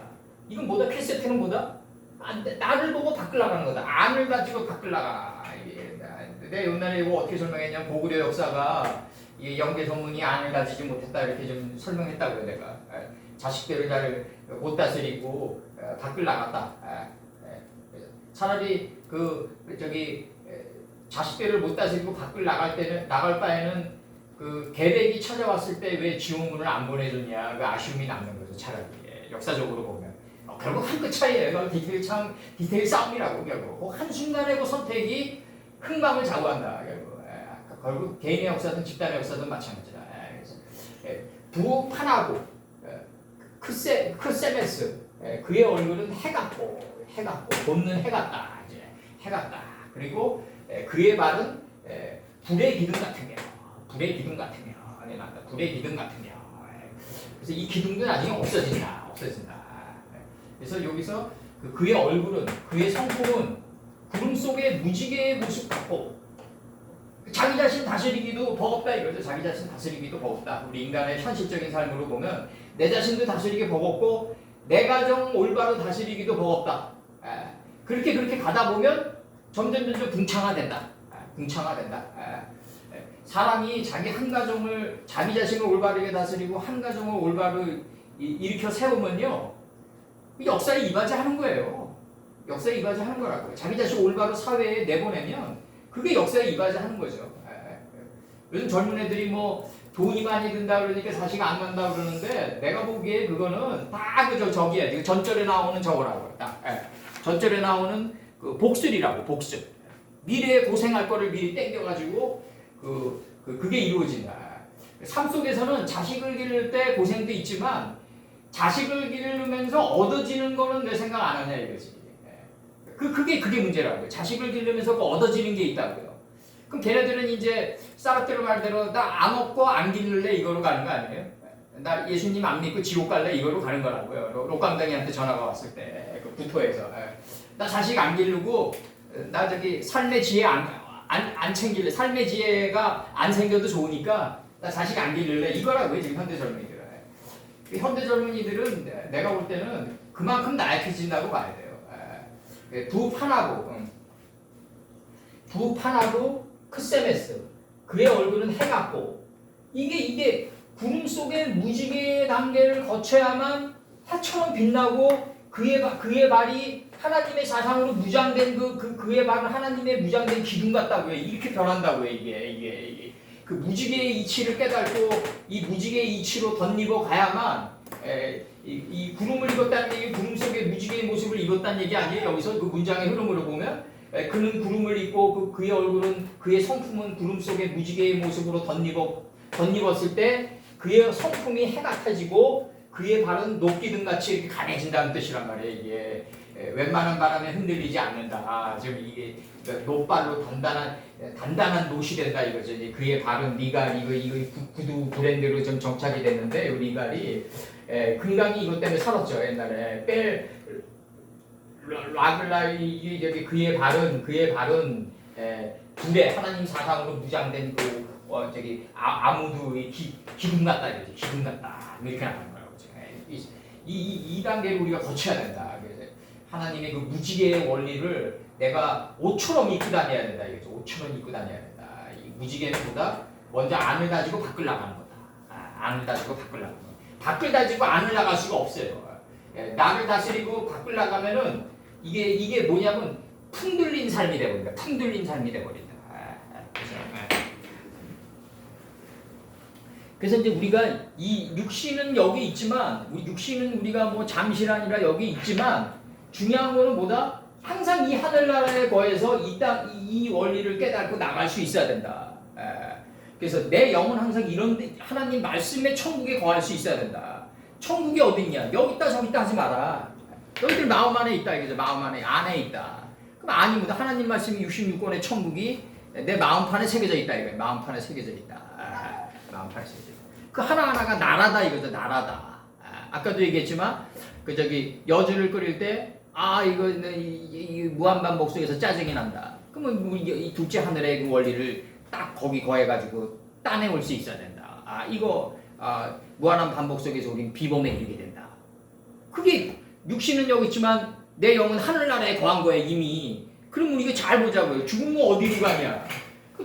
이건 뭐다? 퀘세트는 뭐다? 나를 보고 밖을 나가는 거다. 안을 가지고 밖을 나가. 내가 옛날에 이거 어떻게 설명했냐면 고구려 역사가 이 영계 전문이 안을 가지지 못했다 이렇게 좀 설명했다고요. 내가 자식들을 잘 못 다스리고 밖을 나갔다. 차라리 자식들을 못 다스리고 밖을 나갈 바에는 그 계획이 찾아왔을 때 왜 지원군을 안 보내줬냐 그 아쉬움이 남는 거죠. 차라리 역사적으로 보면 결국 한 끗 차이예요. 디테일 싸움이라고 결국 한 순간의 그 선택이 흥망을 좌우한다. 결국 개인의 역사든 집단의 역사든 마찬가지다. 그래서 부판하고 크세메스 그의 얼굴은 해같고 돋는 해같다. 이제 해같다. 그리고 그의 발은 불의 기둥 같으며 불의 기둥 같으며 불의 기둥 같으며 그래서 이 기둥도 나중에 없어진다. 그래서 여기서 그의 얼굴은 그의 성품은 구름 속의 무지개의 모습 같고 자기 자신 다스리기도 버겁다 이거죠. 자기 자신 다스리기도 버겁다. 우리 인간의 현실적인 삶으로 보면 내 자신도 다스리기 버겁고 내 가정 올바로 다스리기도 버겁다. 그렇게 가다 보면 점점 궁창화된다. 사람이 자기 자신을 올바르게 다스리고 한 가정을 올바로 일으켜 세우면요 역사에 이바지하는 거예요. 역사에 이바지하는 거라고요. 자기 자신 올바로 사회에 내보내면 그게 역사에 이바지하는 거죠. 요즘 젊은 애들이 뭐 돈이 많이 든다 그러니까 자식 안 간다 그러는데 내가 보기에 그거는 다 저기야. 전절에 나오는 저거라고요. 전절에 나오는 그 복술이라고 복술. 미래에 고생할 거를 미리 땡겨가지고 그게 이루어진다. 삶 속에서는 자식을 기를 때 고생도 있지만 자식을 기르면서 얻어지는 거는 왜 생각 안 하냐 이거지. 그게 문제라고요. 자식을 기르면서 얻어지는 게 있다고요. 그럼 걔네들은 이제 사라테르 말대로 나 안 얻고 안 기를래 이거로 가는 거 아니에요? 나 예수님 안 믿고 지옥 갈래 이거로 가는 거라고요. 록강당이한테 전화가 왔을 때 그 부토에서 나 자식 안 기르고 나 삶의 지혜 안 챙길래 삶의 지혜가 안 생겨도 좋으니까 나 자식 안 기를래 이거라고요. 지금 현대 젊은이들은. 현대 젊은이들은 내가 볼 때는 그만큼 나약해진다고 봐야 돼요. 부판하고 크세메스 그의 얼굴은 해같고 이게 구름 속의 무지개의 단계를 거쳐야만 해처럼 빛나고 그의 발이 하나님의 사상으로 무장된 그의 발은 하나님의 무장된 기둥 같다고요. 이렇게 변한다고요. 이게 그 무지개의 이치를 깨닫고 이 무지개의 이치로 덧입어 가야만 이 구름을 입었다는 얘기, 구름 속에 무지개의 모습을 입었다는 얘기 아니에요. 여기서 그 문장의 흐름으로 보면 그는 구름을 입고 그의 얼굴은 그의 성품은 구름 속에 무지개의 모습으로 덧입었을 때 그의 성품이 해 같아지고 그의 발은 녹기둥같이 이렇게 가해진다는 뜻이란 말이에요. 이게 웬만한 바람에 흔들리지 않는다. 지금 이게 노발로 단단한 노시 된다 이거죠. 그의 발은 리갈 이거 구두 브랜드로 좀 정착이 됐는데 이 리갈이 금강이 이것 때문에 살았죠. 옛날에 라글라이 그의 발은 불에 하나님 사상으로 무장된 아무도 기둥 같다 이거지. 기둥 같다 이렇게 나가는 거라고. 이 단계를 우리가 거쳐야 된다. 그래서 하나님의 그 무지개의 원리를 내가 옷처럼 입고 다녀야 된다 이거죠. 옷처럼 입고 다녀야 된다. 이 무지개는 보다 먼저 안을 가지고 밖을 나가는 거다. 안을 가지고 밖을 나가는 거다. 밖을 가지고 안을 나갈 수가 없어요. 나를 다스리고 밖을 나가면은 이게 뭐냐면 풍들린 삶이 돼버린다. 풍들린 삶이 돼버린다. 그래서 이제 우리가 이 육신은 여기 있지만 우리 육신은 우리가 뭐 잠시라니라 여기 있지만 중요한 거는 뭐다? 항상 이 하늘나라에 거해서 이 원리를 깨닫고 나갈 수 있어야 된다. 그래서 내 영은 항상 이런 하나님 말씀의 천국에 거할 수 있어야 된다. 천국이 어디 있냐? 여기 있다 저기 있다 하지 마라. 너희들 마음 안에 있다 이거죠. 마음 안에 있다. 그럼 아닙니다. 하나님 말씀이 66권의 천국이 내 마음판에 새겨져 있다 이거예요. 마음판에 새겨져 있다. 마음판에 새겨져 있다. 그 하나하나가 나라다 이거죠. 나라다. 아까도 얘기했지만 여주를 끓일 때 이 무한반복 속에서 짜증이 난다. 그러면 이 둘째 하늘의 그 원리를 딱 거기 거해가지고 따내올 수 있어야 된다. 이거 무한한 반복 속에서 우리는 비범에 이르게 된다. 그게 육신은 여기 있지만 내 영은 하늘나라에 거한 거야 이미. 그러면 이게 잘 보자고요. 죽으면 어디로 가냐?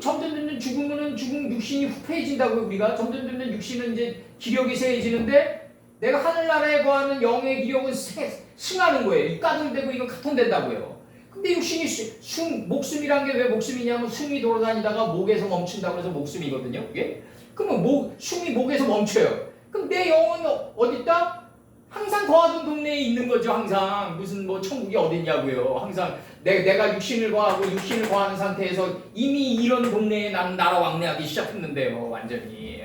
점점 죽으면은 육신이 후패해진다고요. 우리가 점점 육신은 이제 기력이 세해지는데 내가 하늘나라에 거하는 영의 기력은 승하는 거예요. 이 까들되고 이건 카통된다고요. 근데 육신이 목숨이란 게 왜 목숨이냐면 숨이 돌아다니다가 목에서 멈춘다고 해서 목숨이거든요. 그게? 그러면 숨이 목에서 멈춰요. 그럼 내 영은 어디 있다? 항상 거하던 동네에 있는 거죠. 항상 무슨 뭐 천국이 어딨냐고요. 항상 내가 육신을 거하는 상태에서 이미 이런 동네에 나는 나라 왕래하기 시작했는데요. 완전히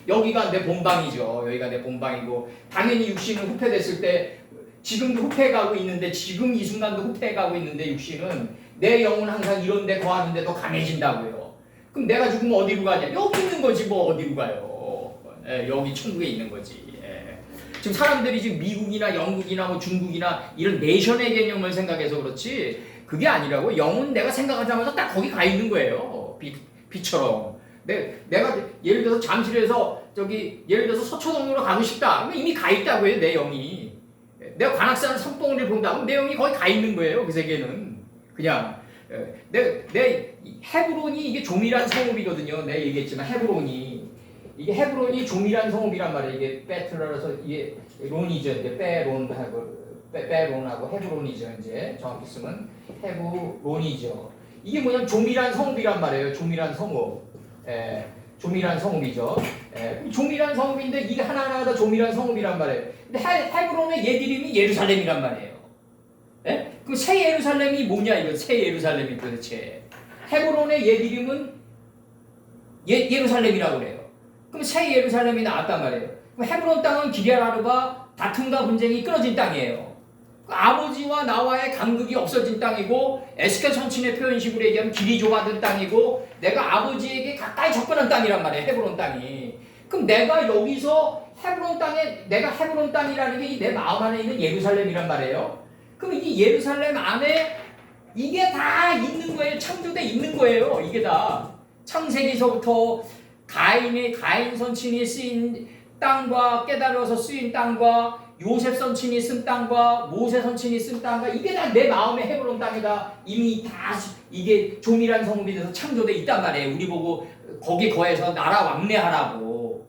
여기가 내 본방이죠. 여기가 내 본방이고 당연히 육신은 후패됐을 때 지금도 후패가고 있는데 지금 이 순간도 후패가고 있는데 육신은 내 영은 항상 이런 데 거하는데 더 강해진다고요. 그럼 내가 죽으면 어디로 가냐? 여기 있는 거지 뭐 어디로 가요. 여기 천국에 있는 거지. 지금 사람들이 지금 미국이나 영국이나 뭐 중국이나 이런 내션의 개념을 생각해서 그렇지 그게 아니라고. 영은 내가 생각하자마자 딱 거기 가 있는 거예요. 빛처럼. 내가 예를 들어서 잠실에서 예를 들어서 서초동으로 가고 싶다. 이미 가 있다고요. 내 영이. 내가 관악산 산봉우리를 본다. 그럼 내 영이 거기 가 있는 거예요. 그 세계는. 그냥 내 헤브론이 이게 조밀한 성읍이거든요. 내가 얘기했지만 이게 헤브론이 조밀한 성읍이란 말이에요. 이게 베트라라서 이게 론이죠. 이제 빼론하고 헤브론이죠. 이제 정확히 쓰면 헤브론이죠. 이게 뭐냐면 조밀한 성읍이란 말이에요. 조밀한 성읍. 조밀한 성읍이죠. 조밀한 성읍인데 이게 하나하나가 다 조밀한 성읍이란 말이에요. 근데 헤브론의 옛 이름이 예루살렘이란 말이에요. 그럼 새 예루살렘이 뭐냐 이거 새 예루살렘이 도대체. 헤브론의 옛 이름은 예루살렘이라고 그래요. 그럼 새 예루살렘이 나왔단 말이에요. 그럼 헤브론 땅은 기럇라르바 다툼과 분쟁이 끊어진 땅이에요. 아버지와 나와의 간극이 없어진 땅이고 에스겔 선친의 표현식으로 얘기하면 길이 좁아진 땅이고 내가 아버지에게 가까이 접근한 땅이란 말이에요. 헤브론 땅이. 그럼 내가 여기서 내가 헤브론 땅이라는 게 내 마음 안에 있는 예루살렘이란 말이에요. 그럼 이 예루살렘 안에 이게 다 있는 거예요. 창조돼 있는 거예요. 이게 다 창세기서부터 가인 선친이 쓰인 땅과 깨달아서 쓰인 땅과 요셉 선친이 쓴 땅과 모세 선친이 쓴 땅과 이게 다 내 마음의 헤브론 땅이다. 이미 다 이게 조밀한 성읍이 돼서 창조돼 있단 말이에요. 우리 보고 거기 거해서 나라 왕래하라고.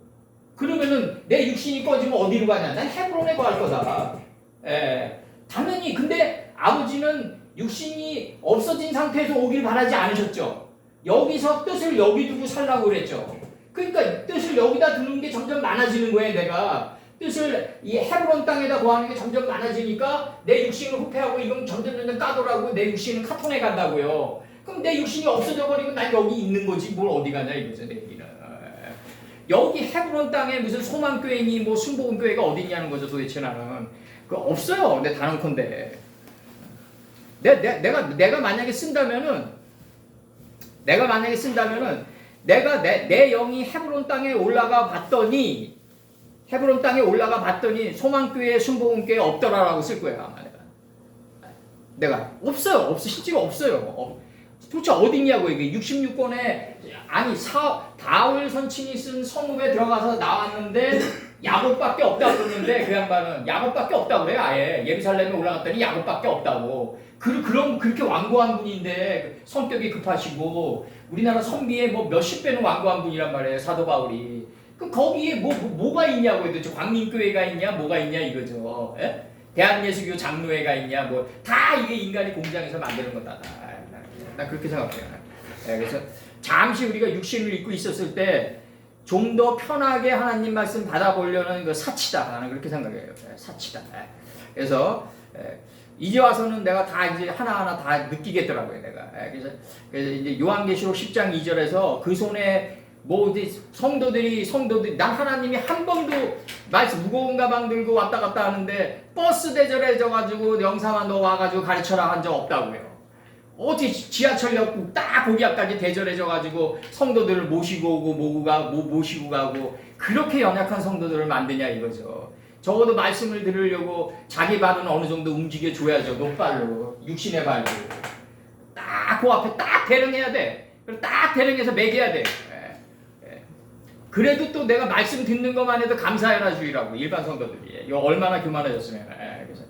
그러면은 내 육신이 꺼지면 어디로 가냐? 난 헤브론에 거할 거다. 당연히. 근데 아버지는 육신이 없어진 상태에서 오길 바라지 않으셨죠. 여기서 뜻을 여기 두고 살라고 그랬죠. 그러니까 뜻을 여기다 두는 게 점점 많아지는 거예요. 내가 뜻을 이 헤브론 땅에다 거하는 게 점점 많아지니까 내 육신을 후패하고 이건 점점 까더라고. 내 육신은 카톤에 간다고요. 그럼 내 육신이 없어져 버리고 난 여기 있는 거지 뭘 어디 가냐 이거죠. 내 얘기는. 여기 헤브론 땅에 무슨 소망교회니 뭐 순복음교회가 어디 있냐는 거죠. 도대체 나는 그 없어요. 내 단언컨대. 내가 만약에 쓴다면은 내가 내 영이 헤브론 땅에 올라가 봤더니 소망교회 순복음교회 없더라라고 쓸 거예요. 아마 내가 없어요. 실제로 없어요. 도대체 어딨냐고. 이게 66권에 다울 선친이 쓴 성읍에 들어가서 나왔는데 야곱밖에 없다고 그러는데 그 양반은 야곱밖에 없다고 그래요. 아예 예루살렘에 올라갔더니 야곱밖에 없다고. 그럼 그렇게 완고한 분인데 성격이 급하시고 우리나라 선비의 뭐 몇십 배는 완고한 분이란 말이에요. 사도 바울이. 그럼 거기에 뭐가 있냐고. 도대체 광민교회가 있냐 뭐가 있냐 이거죠. 대한예수교 장로회가 있냐 뭐 다 이게 인간이 공장에서 만드는 거다. 나 그렇게 생각해요. 그래서 잠시 우리가 육신을 입고 있었을 때 좀 더 편하게 하나님 말씀 받아보려는 그 사치다. 나는 그렇게 생각해요. 사치다. 그래서 이제 와서는 내가 다 이제 하나하나 다 느끼겠더라고요. 내가. 그래서 이제 요한계시록 10장 2절에서 그 손에 뭐 이제 성도들이 난 하나님이 한 번도 말씀 무거운 가방 들고 왔다 갔다 하는데 버스 대절해져 가지고 영상아 너 와가지고 가르쳐라 한 적 없다고요. 어떻게 지하철역 딱 거기 앞까지 대절해져 가지고 성도들을 모시고 오고 모시고 가고 그렇게 연약한 성도들을 만드냐 이거죠. 적어도 말씀을 들으려고 자기 발은 어느 정도 움직여 줘야죠. 노발로 육신의 발로 딱 그 앞에 딱 대령해야 돼. 그리고 딱 대령해서 매겨야 돼. 그래도 또 내가 말씀 듣는 것만 해도 감사해라 주의라고 일반 성도들이. 이거 얼마나 교만해졌으면. 그래서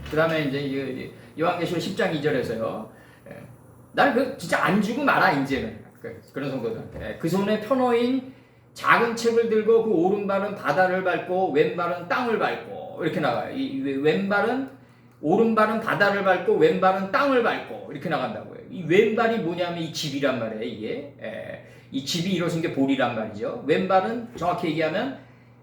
그 다음에 이제 요한계시록 10장 2절에서요. 나는 그 진짜 안 주고 말아 이제는 그런 성도들한테 그 손에 펴놓인 작은 책을 들고 그 오른발은 바다를 밟고 왼발은 땅을 밟고 이렇게 나가요. 이 왼발은 오른발은 바다를 밟고 왼발은 땅을 밟고 이렇게 나간다고요. 이 왼발이 뭐냐면 이 집이란 말이에요. 이게 이 집이 이루어진 게 볼이란 말이죠. 왼발은 정확히 얘기하면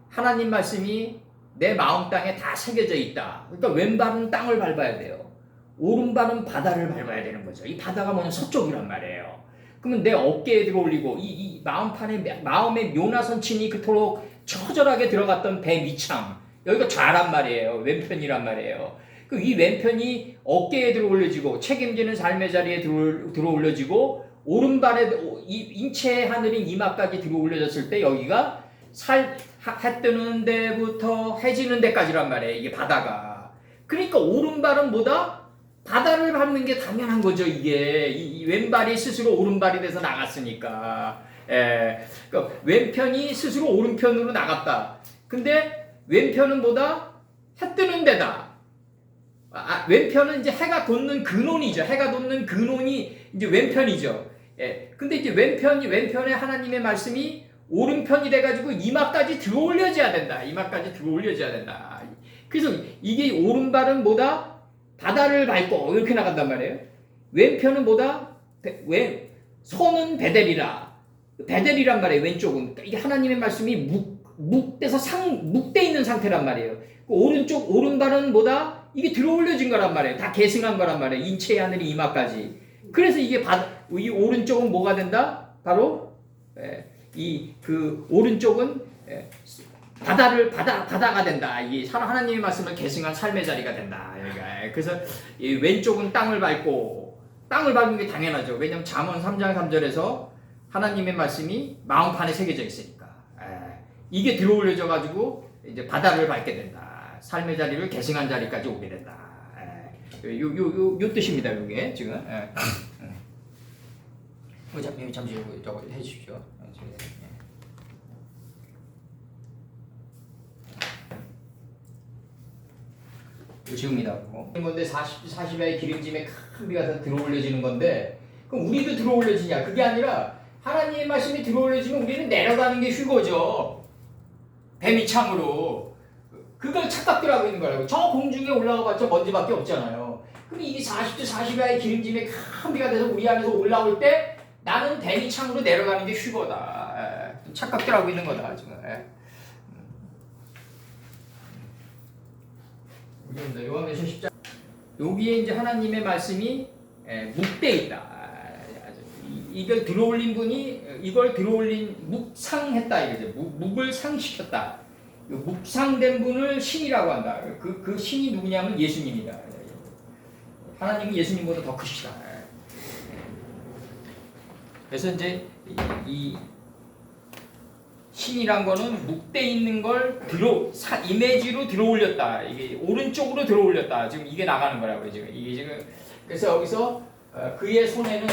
하나님 말씀이 내 마음 땅에 다 새겨져 있다. 그러니까 왼발은 땅을 밟아야 돼요. 오른발은 바다를 밟아야 되는 거죠. 이 바다가 뭐냐면 서쪽이란 말이에요. 그러면 내 어깨에 들어올리고 이 마음판에 마음의 묘나선친이 그토록 처절하게 들어갔던 배 밑창 여기가 좌란 말이에요. 왼편이란 말이에요. 이 왼편이 어깨에 들어올려지고 책임지는 삶의 자리에 들어올려지고 오른발에 인체의 하늘인 이마까지 들어올려졌을 때 여기가 해 뜨는 데부터 해 지는 데까지란 말이에요. 이게 바다가. 그러니까 오른발은 뭐다? 바다를 밟는 게 당연한 거죠. 이게 이 왼발이 스스로 오른발이 돼서 나갔으니까. 그러니까 왼편이 스스로 오른편으로 나갔다. 근데 왼편은 뭐다? 해 뜨는 데다. 왼편은 이제 해가 돋는 근원이죠. 해가 돋는 근원이 이제 왼편이죠. 근데 이제 왼편에 하나님의 말씀이 오른편이 돼가지고 이마까지 들어올려져야 된다. 이마까지 들어올려져야 된다. 그래서 이게 오른발은 뭐다? 바다를 밟고 이렇게 나간단 말이에요. 왼편은 뭐다? 손은 베델이라. 베델이란 말이에요. 왼쪽은. 이게 하나님의 말씀이 묵돼 있는 상태란 말이에요. 오른발은 뭐다? 이게 들어올려진 거란 말이에요. 다 계승한 거란 말이에요. 인체의 하늘이 이마까지. 그래서 이게 이 오른쪽은 뭐가 된다? 바로 그 오른쪽은 바다가 된다. 이 하나님의 말씀을 계승한 삶의 자리가 된다. 그래서 이 왼쪽은 땅을 밟는 게 당연하죠. 왜냐하면 잠언 3장 3절에서 하나님의 말씀이 마음판에 새겨져 있으니까. 이게 들어올려져 가지고 이제 바다를 밟게 된다. 삶의 자리를 계승한 자리까지 오게 된다. 요 뜻입니다. 요게 지금. 잠시 저거 해주십시오. 지웁니다. 건데 40야의 기름짐에 큰 비가 다 들어올려지는 건데 그럼 우리도 들어올려지냐? 그게 아니라 하나님의 말씀이 들어올려지면 우리는 내려가는 게 휴거죠. 배미창으로. 그걸 착각들 하고 있는 거라고. 저 공중에 올라가봤자 먼지밖에 없잖아요. 그럼 이게 40도 40야의 기름짐에 큰 비가 돼서 우리 안에서 올라올 때 나는 배미창으로 내려가는 게 휴거다. 착각들 하고 있는 거다 지금. 요한계시록 10장 여기에 이제 하나님의 말씀이 묵돼 있다. 이걸 들어올린 분이 이걸 들어올린 묵상했다 이거죠. 묵을 상시켰다. 묵상된 분을 신이라고 한다. 그 신이 누구냐면 예수님이다. 하나님은 예수님보다 더 크시다. 그래서 이제 이 신이란 거는 묵돼 있는 걸 이미지로 들어올렸다. 이게 오른쪽으로 들어올렸다. 지금 이게 나가는 거라고요. 지금 이게 지금 그래서 여기서 그의 손에는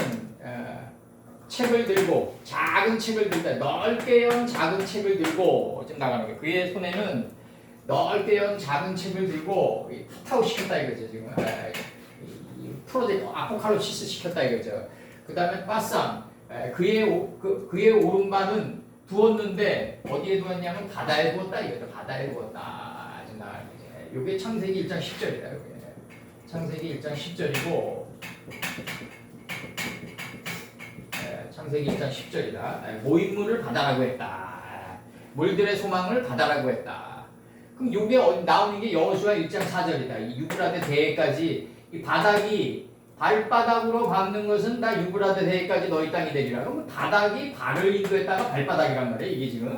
책을 들고 작은 책을 들다 넓게 연 작은 책을 들고 지금 나가는 거예요. 그의 손에는 넓게 연 작은 책을 들고 핫아웃 시켰다 이거죠. 지금 프로젝트 아포칼립시스 시켰다 이거죠. 그 다음에 빠쌈 그의 오른발은 두었는데 어디에 두었냐면 바다에 두었다 이거죠. 바다에 두었다. 지금 나가는 거죠. 이게 창세기 1장 10절이다. 창세기 1장 10절이고 창세기 1장 10절이다. 모임물을 바다라고 했다. 물들의 소망을 바다라고 했다. 그럼 이게 나오는 게 여호수아 1장 4절이다. 이 유브라데 대해까지 이 바닥이 발바닥으로 밟는 것은 다 유브라데 대해까지 너희 땅이 되리라. 그럼 바닥이 발을 인도했다가 발바닥이란 말이에요. 이게 지금.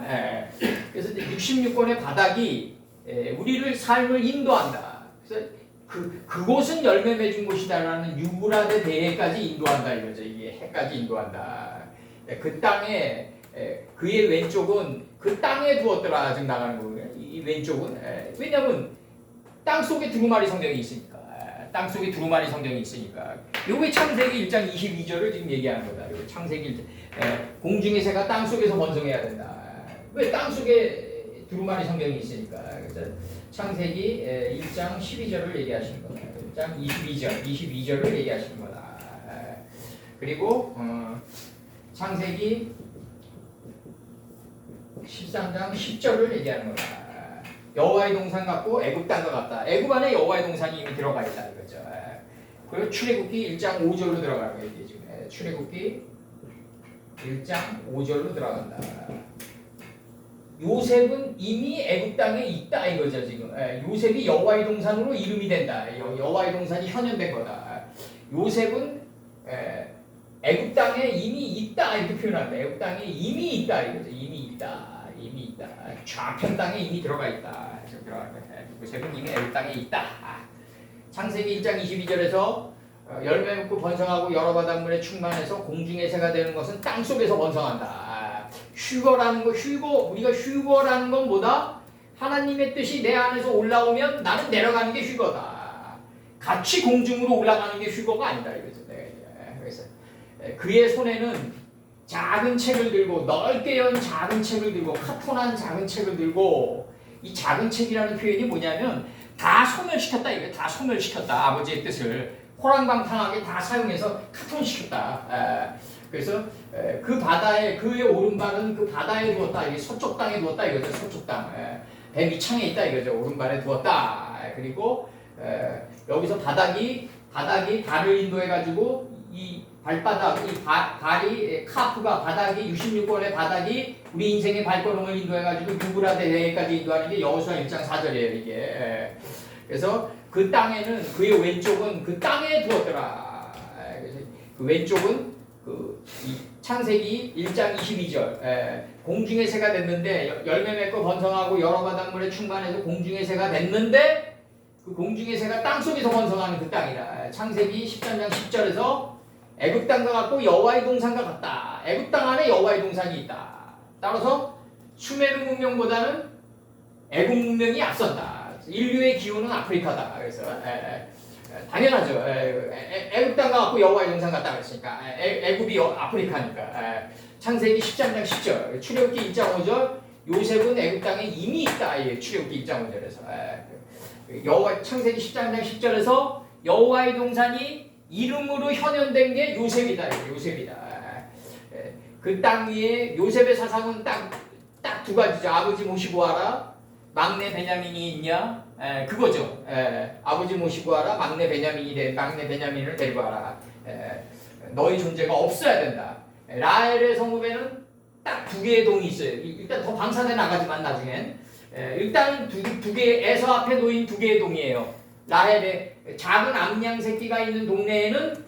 그래서 66권의 바닥이 우리를 삶을 인도한다. 그래서 그곳은 열매 맺은 곳이다라는 유브라데 대해까지 인도한다 이거죠. 이게 해까지 인도한다. 그 땅에 그의 왼쪽은 그 땅에 두었더라 지금 나가는 거예요. 이 왼쪽은 왜냐하면 땅 속에 두루마리 성경이 있으니까. 땅 속에 두루마리 성경이 있으니까. 요게 창세기 1장 22절을 지금 얘기하는 거다. 요게 창세기 1장 공중의 새가 땅 속에서 번성해야 된다. 왜 땅속에 두루마리 성경이 있으니까. 그래서 창세기 1장 12절을 얘기하시는 거다. 1장 22절을 얘기하시는 거다. 그리고 창세기 13장 10절을 얘기하는 거다. 여호와의 동산 같고 애굽 땅과 같다. 애굽 안에 여호와의 동산이 이미 들어가 있다 이거죠. 그리고 출애굽기 1장 5절로 들어가는 거예요. 이게 지금 출애굽기 1장 5절로 들어간다. 요셉은 이미 애굽 땅에 있다 이거죠 지금. 요셉이 여호와의 동산으로 이름이 된다. 여호와의 동산이 현현된 거다. 요셉은 애굽 땅에 이미 있다 이렇게 표현합니다. 애굽 땅에 이미 있다 이거죠. 이미 있다. 좌편 땅에 이미 들어가 있다. 요셉은 이미 애굽 땅에 있다. 창세기 1장 22절에서 열매 맺고 번성하고 여러 바닷물에 충만해서 공중의 새가 되는 것은 땅 속에서 번성한다. 우리가 휴거라는 건 뭐다? 하나님의 뜻이 내 안에서 올라오면 나는 내려가는 게 휴거다. 같이 공중으로 올라가는 게 휴거가 아니다 이거죠. 그래서 그의 손에는 작은 책을 들고 넓게 연 작은 책을 들고 카톤한 작은 책을 들고 이 작은 책이라는 표현이 뭐냐면 다 소멸시켰다 이거예요. 다 소멸시켰다. 아버지의 뜻을 호랑방탕하게 다 사용해서 카톤시켰다. 그래서 그 바다에 그의 오른발은 그 바다에 두었다. 이게 서쪽 땅에 두었다 이거죠. 서쪽 땅. 배 밑창에 있다 이거죠. 오른발에 두었다. 그리고 여기서 바닥이 발을 인도해 가지고 이 발바닥, 이 발이 카프가 바닥이 66번의 바닥이 우리 인생의 발걸음을 인도해가지고 유브라데까지 인도하는 게 여호수아 1장 4절이에요 이게. 그래서 그 땅에는 그의 왼쪽은 그 땅에 두었더라. 그래서 그 왼쪽은 이 창세기 1장 22절 공중의 새가 됐는데 열매 맺고 번성하고 여러 바닷물에 충만해서 공중의 새가 됐는데 그 공중의 새가 땅 속에서 번성하는 그 땅이다. 창세기 13장 10절에서 애굽 땅과 같고 여호와의 동산과 같다. 애굽 땅 안에 여호와의 동산이 있다. 따라서 수메르 문명보다는 애굽 문명이 앞선다. 인류의 기후는 아프리카다. 그래서 당연하죠. 애굽 땅과 같고 여호와의 동산 같다 그랬으니까 애굽이 아프리카니까. 창세기 13장 10절, 출애굽기 1장 5절, 요셉은 애굽 땅에 이미 있다. 출애굽기 1장 5절에서 창세기 13장 10절에서 여호와의 동산이 이름으로 현현된 게 요셉이다. 요셉이다. 그 땅 위에 요셉의 사상은 딱 두 가지죠. 아버지 모시고 와라. 막내 베냐민이 있냐? 그거죠. 아버지 모시고 와라. 막내 베냐민을 데리고 와라. 너의 존재가 없어야 된다. 라헬의 성읍에는 딱 두 개의 동이 있어요. 일단 더 방사돼 나가지만 나중엔 일단 두 개의 에서 앞에 놓인 두 개의 동이에요. 라헬의 작은 암양 새끼가 있는 동네에는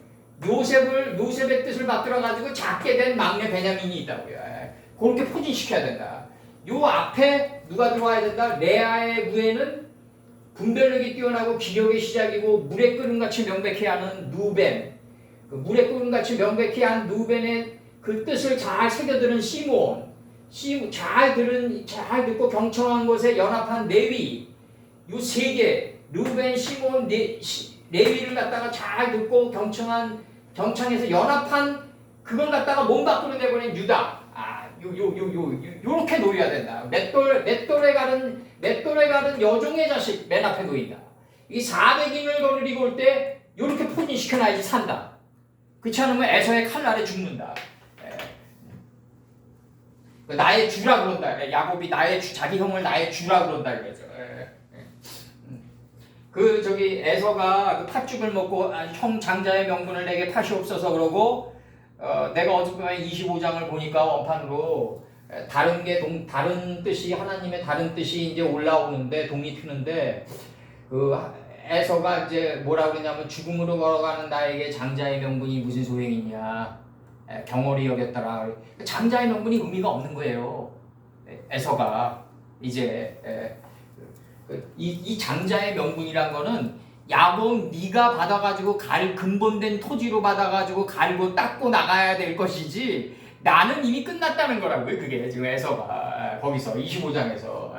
요셉의 뜻을 받들어 가지고 작게 된 막내 베냐민이 있다고요. 그렇게 포진시켜야 된다. 요 앞에 누가 들어와야 된다? 레아의 무에는 분별력이 뛰어나고 기력의 시작이고 물의 끓음같이 명백히 하는 누벤. 그 물의 끓음같이 명백히 한 누벤의 그 뜻을 잘 새겨드는 시몬. 잘 듣고 경청한 것에 연합한 레위. 요 세 개. 루벤, 시몬, 레위를 갖다가 잘 듣고 경청해서 연합한 그걸 갖다가 몸 밖으로 내보낸 유다. 요렇게 놓여야 된다. 맷돌에 가른 여종의 자식 맨 앞에 놓인다. 이 400인을 거느리고 올 때 요렇게 포진시켜놔야지 산다. 그렇지 않으면 에서의 칼날에 죽는다. 나의 주라 그런다. 야곱이 자기 형을 나의 주라 그런다 이거죠. 에서가 그 팥죽을 먹고 형 장자의 명분을 내게 파시옵소서 그러고 내가 어젯밤에 25장을 보니까 원판으로 다른 뜻이 하나님의 다른 뜻이 이제 올라오는데 동이 트는데 그 에서가 이제 뭐라 그러냐면 죽음으로 걸어가는 나에게 장자의 명분이 무슨 소용이 있냐 경홀히 여겼더라. 장자의 명분이 의미가 없는 거예요. 에서가 이제 이 장자의 명분이란 거는 야곱 네가 받아가지고 근본된 토지로 받아가지고 갈고 닦고 나가야 될 것이지 나는 이미 끝났다는 거라고요. 그게 지금 에서가 거기서 25장에서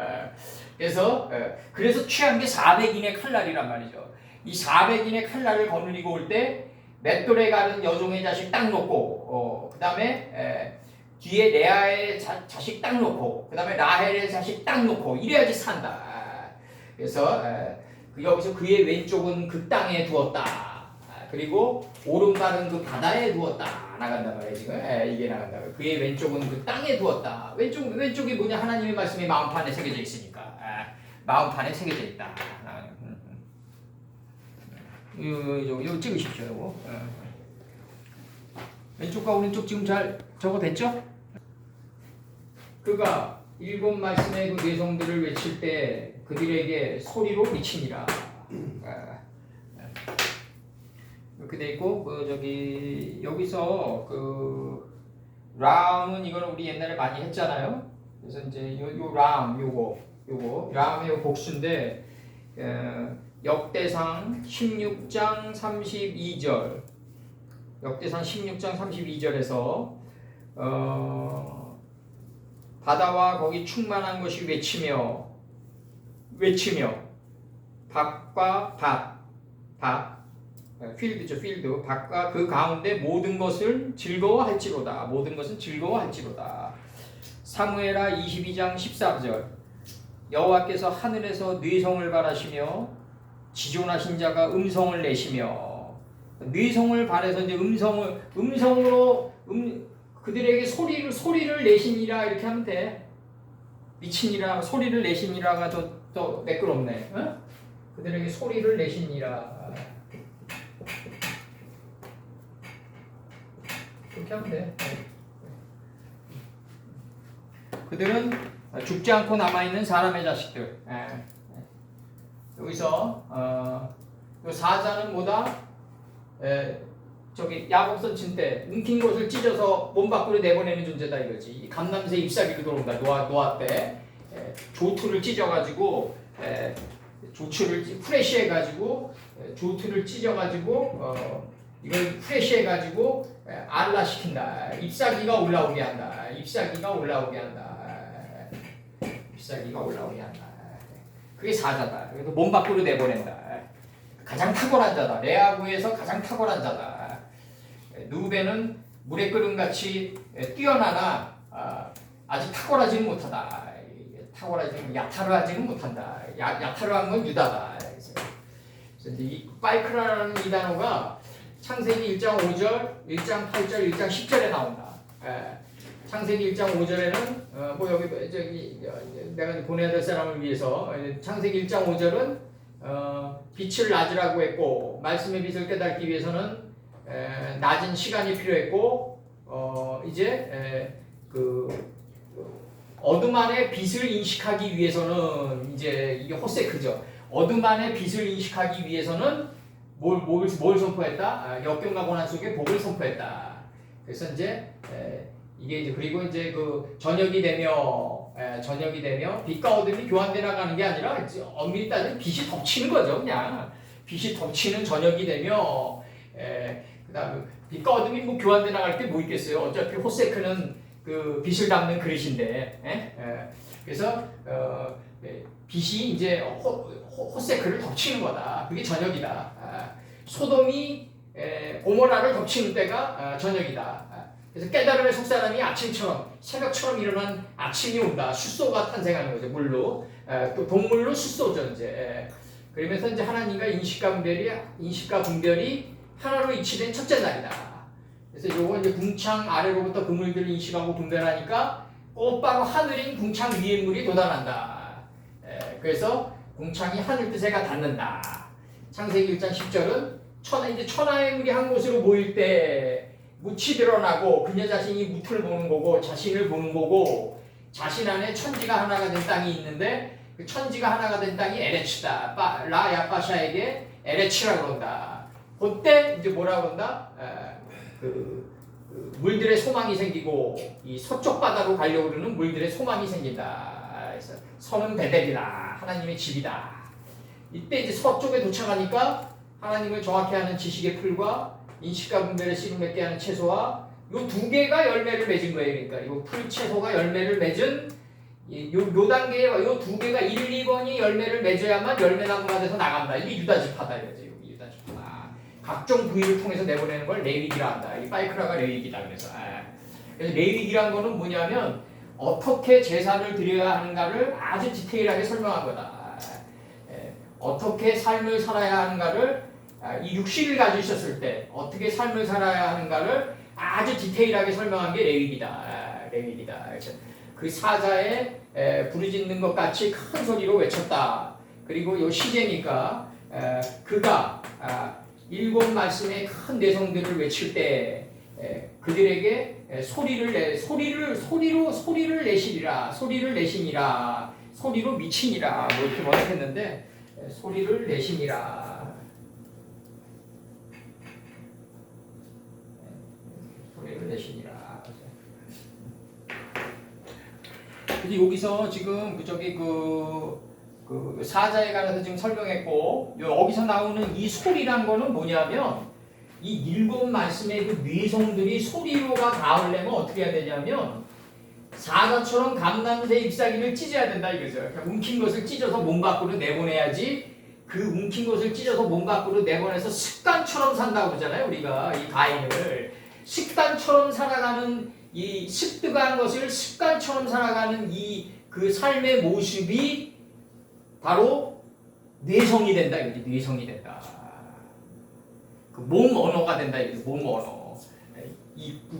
그래서 취한 게 400인의 칼날이란 말이죠. 이 400인의 칼날을 거느리고 올 때 맷돌에 가른 여종의 자식 딱 놓고 그 다음에 뒤에 레아의 자식 딱 놓고 그 다음에 라헬의 자식 딱 놓고 이래야지 산다. 그래서 여기서 그의 왼쪽은 그 땅에 두었다. 그리고 오른발은 그 바다에 두었다. 나간단 말이에요 지금. 이게 나간다. 그의 왼쪽은 그 땅에 두었다. 왼쪽이 뭐냐? 하나님의 말씀이 마음판에 새겨져 있으니까. 마음판에 새겨져 있다. 이거 찍으십시오. 이거. 왼쪽과 오른쪽 지금 잘 적어됐죠? 그가 일곱 말씀의 그 뇌성들을 외칠 때 그들에게 소리로 미치니라. 이렇게 돼 있고 여기서 그 람은 이거는 우리 옛날에 많이 했잖아요. 그래서 이제 요 람의 요 복수인데 역대상 16장 32절 역대상 16장 32절에서 바다와 거기 충만한 것이 외치며 밭과 밭 필드죠 필드 밭과 그 가운데 모든 것을 즐거워할지로다. 사무엘하 22장 14절 여호와께서 하늘에서 뇌성을 바라시며 지존하신 자가 음성을 내시며 뇌성을 바라서 이제 음성으로 그들에게 소리를 내시니라 이렇게 하면 돼. 미치니라 소리를 내시니라가 더 매끄럽네. 어? 그들에게 소리를 내시니라 그렇게 하면 돼. 그들은 죽지 않고 남아있는 사람의 자식들. 여기서 요 사자는 뭐다? 저기 야곱선 친 때 움킨 것을 찢어서 몸 밖으로 내보내는 존재다 이거지. 이 감남새 잎사귀로 들어온다. 노아 때 조투를 찢어가지고 조추를 프레시해가지고 조투를 찢어가지고 이걸 프레시해가지고 알라 시킨다. 잎사귀가 올라오게 한다. 그게 사자다. 그래서 몸 밖으로 내보낸다. 가장 탁월한 자다. 레아구에서 가장 탁월한 자다. 누벤은 물에 끓음같이 뛰어나나 아직 탁월하지는 못하다. 야타르하지는 못한다. 야타르한 건 유다다. 그래서 이 바이크라는 이 단어가 창세기 1장 5절, 1장 8절, 1장 10절에 나온다. 창세기 1장 5절에는 뭐 여기 저기 내가 보내야 될 사람을 위해서 창세기 1장 5절은 빛을 낮으라고 했고 말씀의 빛을 깨닫기 위해서는 낮은 시간이 필요했고 이제 그 어둠 안에 빛을 인식하기 위해서는 이제 이게 호세크죠. 어둠 안에 빛을 인식하기 위해서는 뭘 선포했다? 역경과 고난 속에 복을 선포했다. 그래서 이제 이게 이제 그리고 이제 그 저녁이 되며 빛과 어둠이 교환돼 나가는 게 아니라 엄밀히 따지면 빛이 덮치는 거죠. 그냥 빛이 덮치는 저녁이 되며 그다음에 빛과 어둠이 뭐 교환돼 나갈 게 뭐 있겠어요. 어차피 호세크는 그 빛을 담는 그릇인데 그래서 빛이 이제 호세크를 덮치는 거다. 그게 저녁이다. 소돔이 고모라를 덮치는 때가 저녁이다. 그래서 깨달음의 속사람이 아침처럼 새벽처럼 일어난 아침이 온다. 숫소가 탄생하는 거죠. 물로 또 동물로 숫소죠. 이제 그러면서 이제 하나님과 인식과 분별이 하나로 이치된 첫째 날이다. 그래서 요거 이제 궁창 아래로부터 그물들을 인식하고 분별하니까 곧바로 하늘인 궁창 위의 물이 돋아난다. 그래서 궁창이 하늘 뜻에가 닿는다. 창세기 1장 10절은 천하의 물이 한 곳으로 모일 때 묻이 드러나고 그녀 자신이 묻을 보는 거고 자신을 보는 거고 자신 안에 천지가 하나가 된 땅이 있는데 그 천지가 하나가 된 땅이 에레치다. 라 야파샤에게 에레치라고 그런다. 그때 이제 뭐라 그런다? 물들의 소망이 생기고 이 서쪽 바다로 가려고 그러는 물들의 소망이 생긴다. 그래서 선은 베델이다. 하나님의 집이다. 이때 이제 서쪽에 도착하니까 하나님을 정확히 아는 지식의 풀과 인식과 분별의 씨를 맺게 하는 채소와 요 두 개가 열매를 맺은 거예요. 그러니까 요 풀 채소가 열매를 맺은 요 단계에 요 두 개가 1, 2번이 열매를 맺어야만 열매나무가 돼서 나간다. 이게 유다지파다 이거지. 여기 유다지파. 각종 부위를 통해서 내보내는 걸 레위기라 한다. 이 파이크라가 레위기다. 그래서 그래서 레위기란 거는 뭐냐면 어떻게 제사를 드려야 하는가를 아주 디테일하게 설명한 거다. 어떻게 삶을 살아야 하는가를 이 육신을 가지고 있었을 때 어떻게 삶을 살아야 하는가를 아주 디테일하게 설명한 게 레위기다. 레위기다. 그래서 그 사자에 부르짖는 것 같이 큰 소리로 외쳤다. 그리고 요 시제니까 그가 일곱 말씀의 큰 내성들을 외칠 때 그들에게 소리를 내시리라. 소리를 내시니라. 소리로 미치니라. 뭐 이렇게 번역했는데 소리를 내시니라. 소리를 내시니라. 그래서 여기서 지금 그 사자에 관해서 지금 설명했고 여기서 나오는 이 소리란 거는 뭐냐면 이 일곱 말씀의 그 뇌성들이 소리로가 닿으려면 어떻게 해야 되냐면 사자처럼 감람새 잎사귀를 찢어야 된다 이거죠. 그러니까 움킨 것을 찢어서 몸 밖으로 내보내야지 그 움킨 것을 찢어서 몸 밖으로 내보내서 습관처럼 산다고 그러잖아요. 우리가 이 가인을 습관처럼 살아가는 이 습득한 것을 습관처럼 살아가는 이 그 삶의 모습이 바로 뇌성이 된다 이거지. 뇌성이 된다. 그 몸 언어가 된다 이거지. 몸 언어.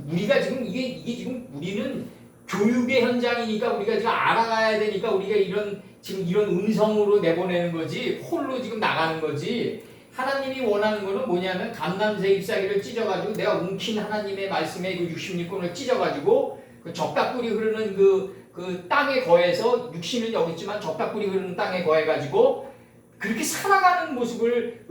우리가 지금 이게 지금 우리는 교육의 현장이니까 우리가 지금 알아가야 되니까 우리가 지금 이런 음성으로 내보내는 거지 홀로 지금 나가는 거지. 하나님이 원하는 거는 뭐냐면 감람새 잎사귀를 찢어가지고 내가 움킨 하나님의 말씀에 그 66권을 찢어가지고 그 적답꿀이 흐르는 그 땅에 거해서 육신은 여기 있지만 적답꿀이 흐르는 땅에 거해가지고 그렇게 살아가는 모습을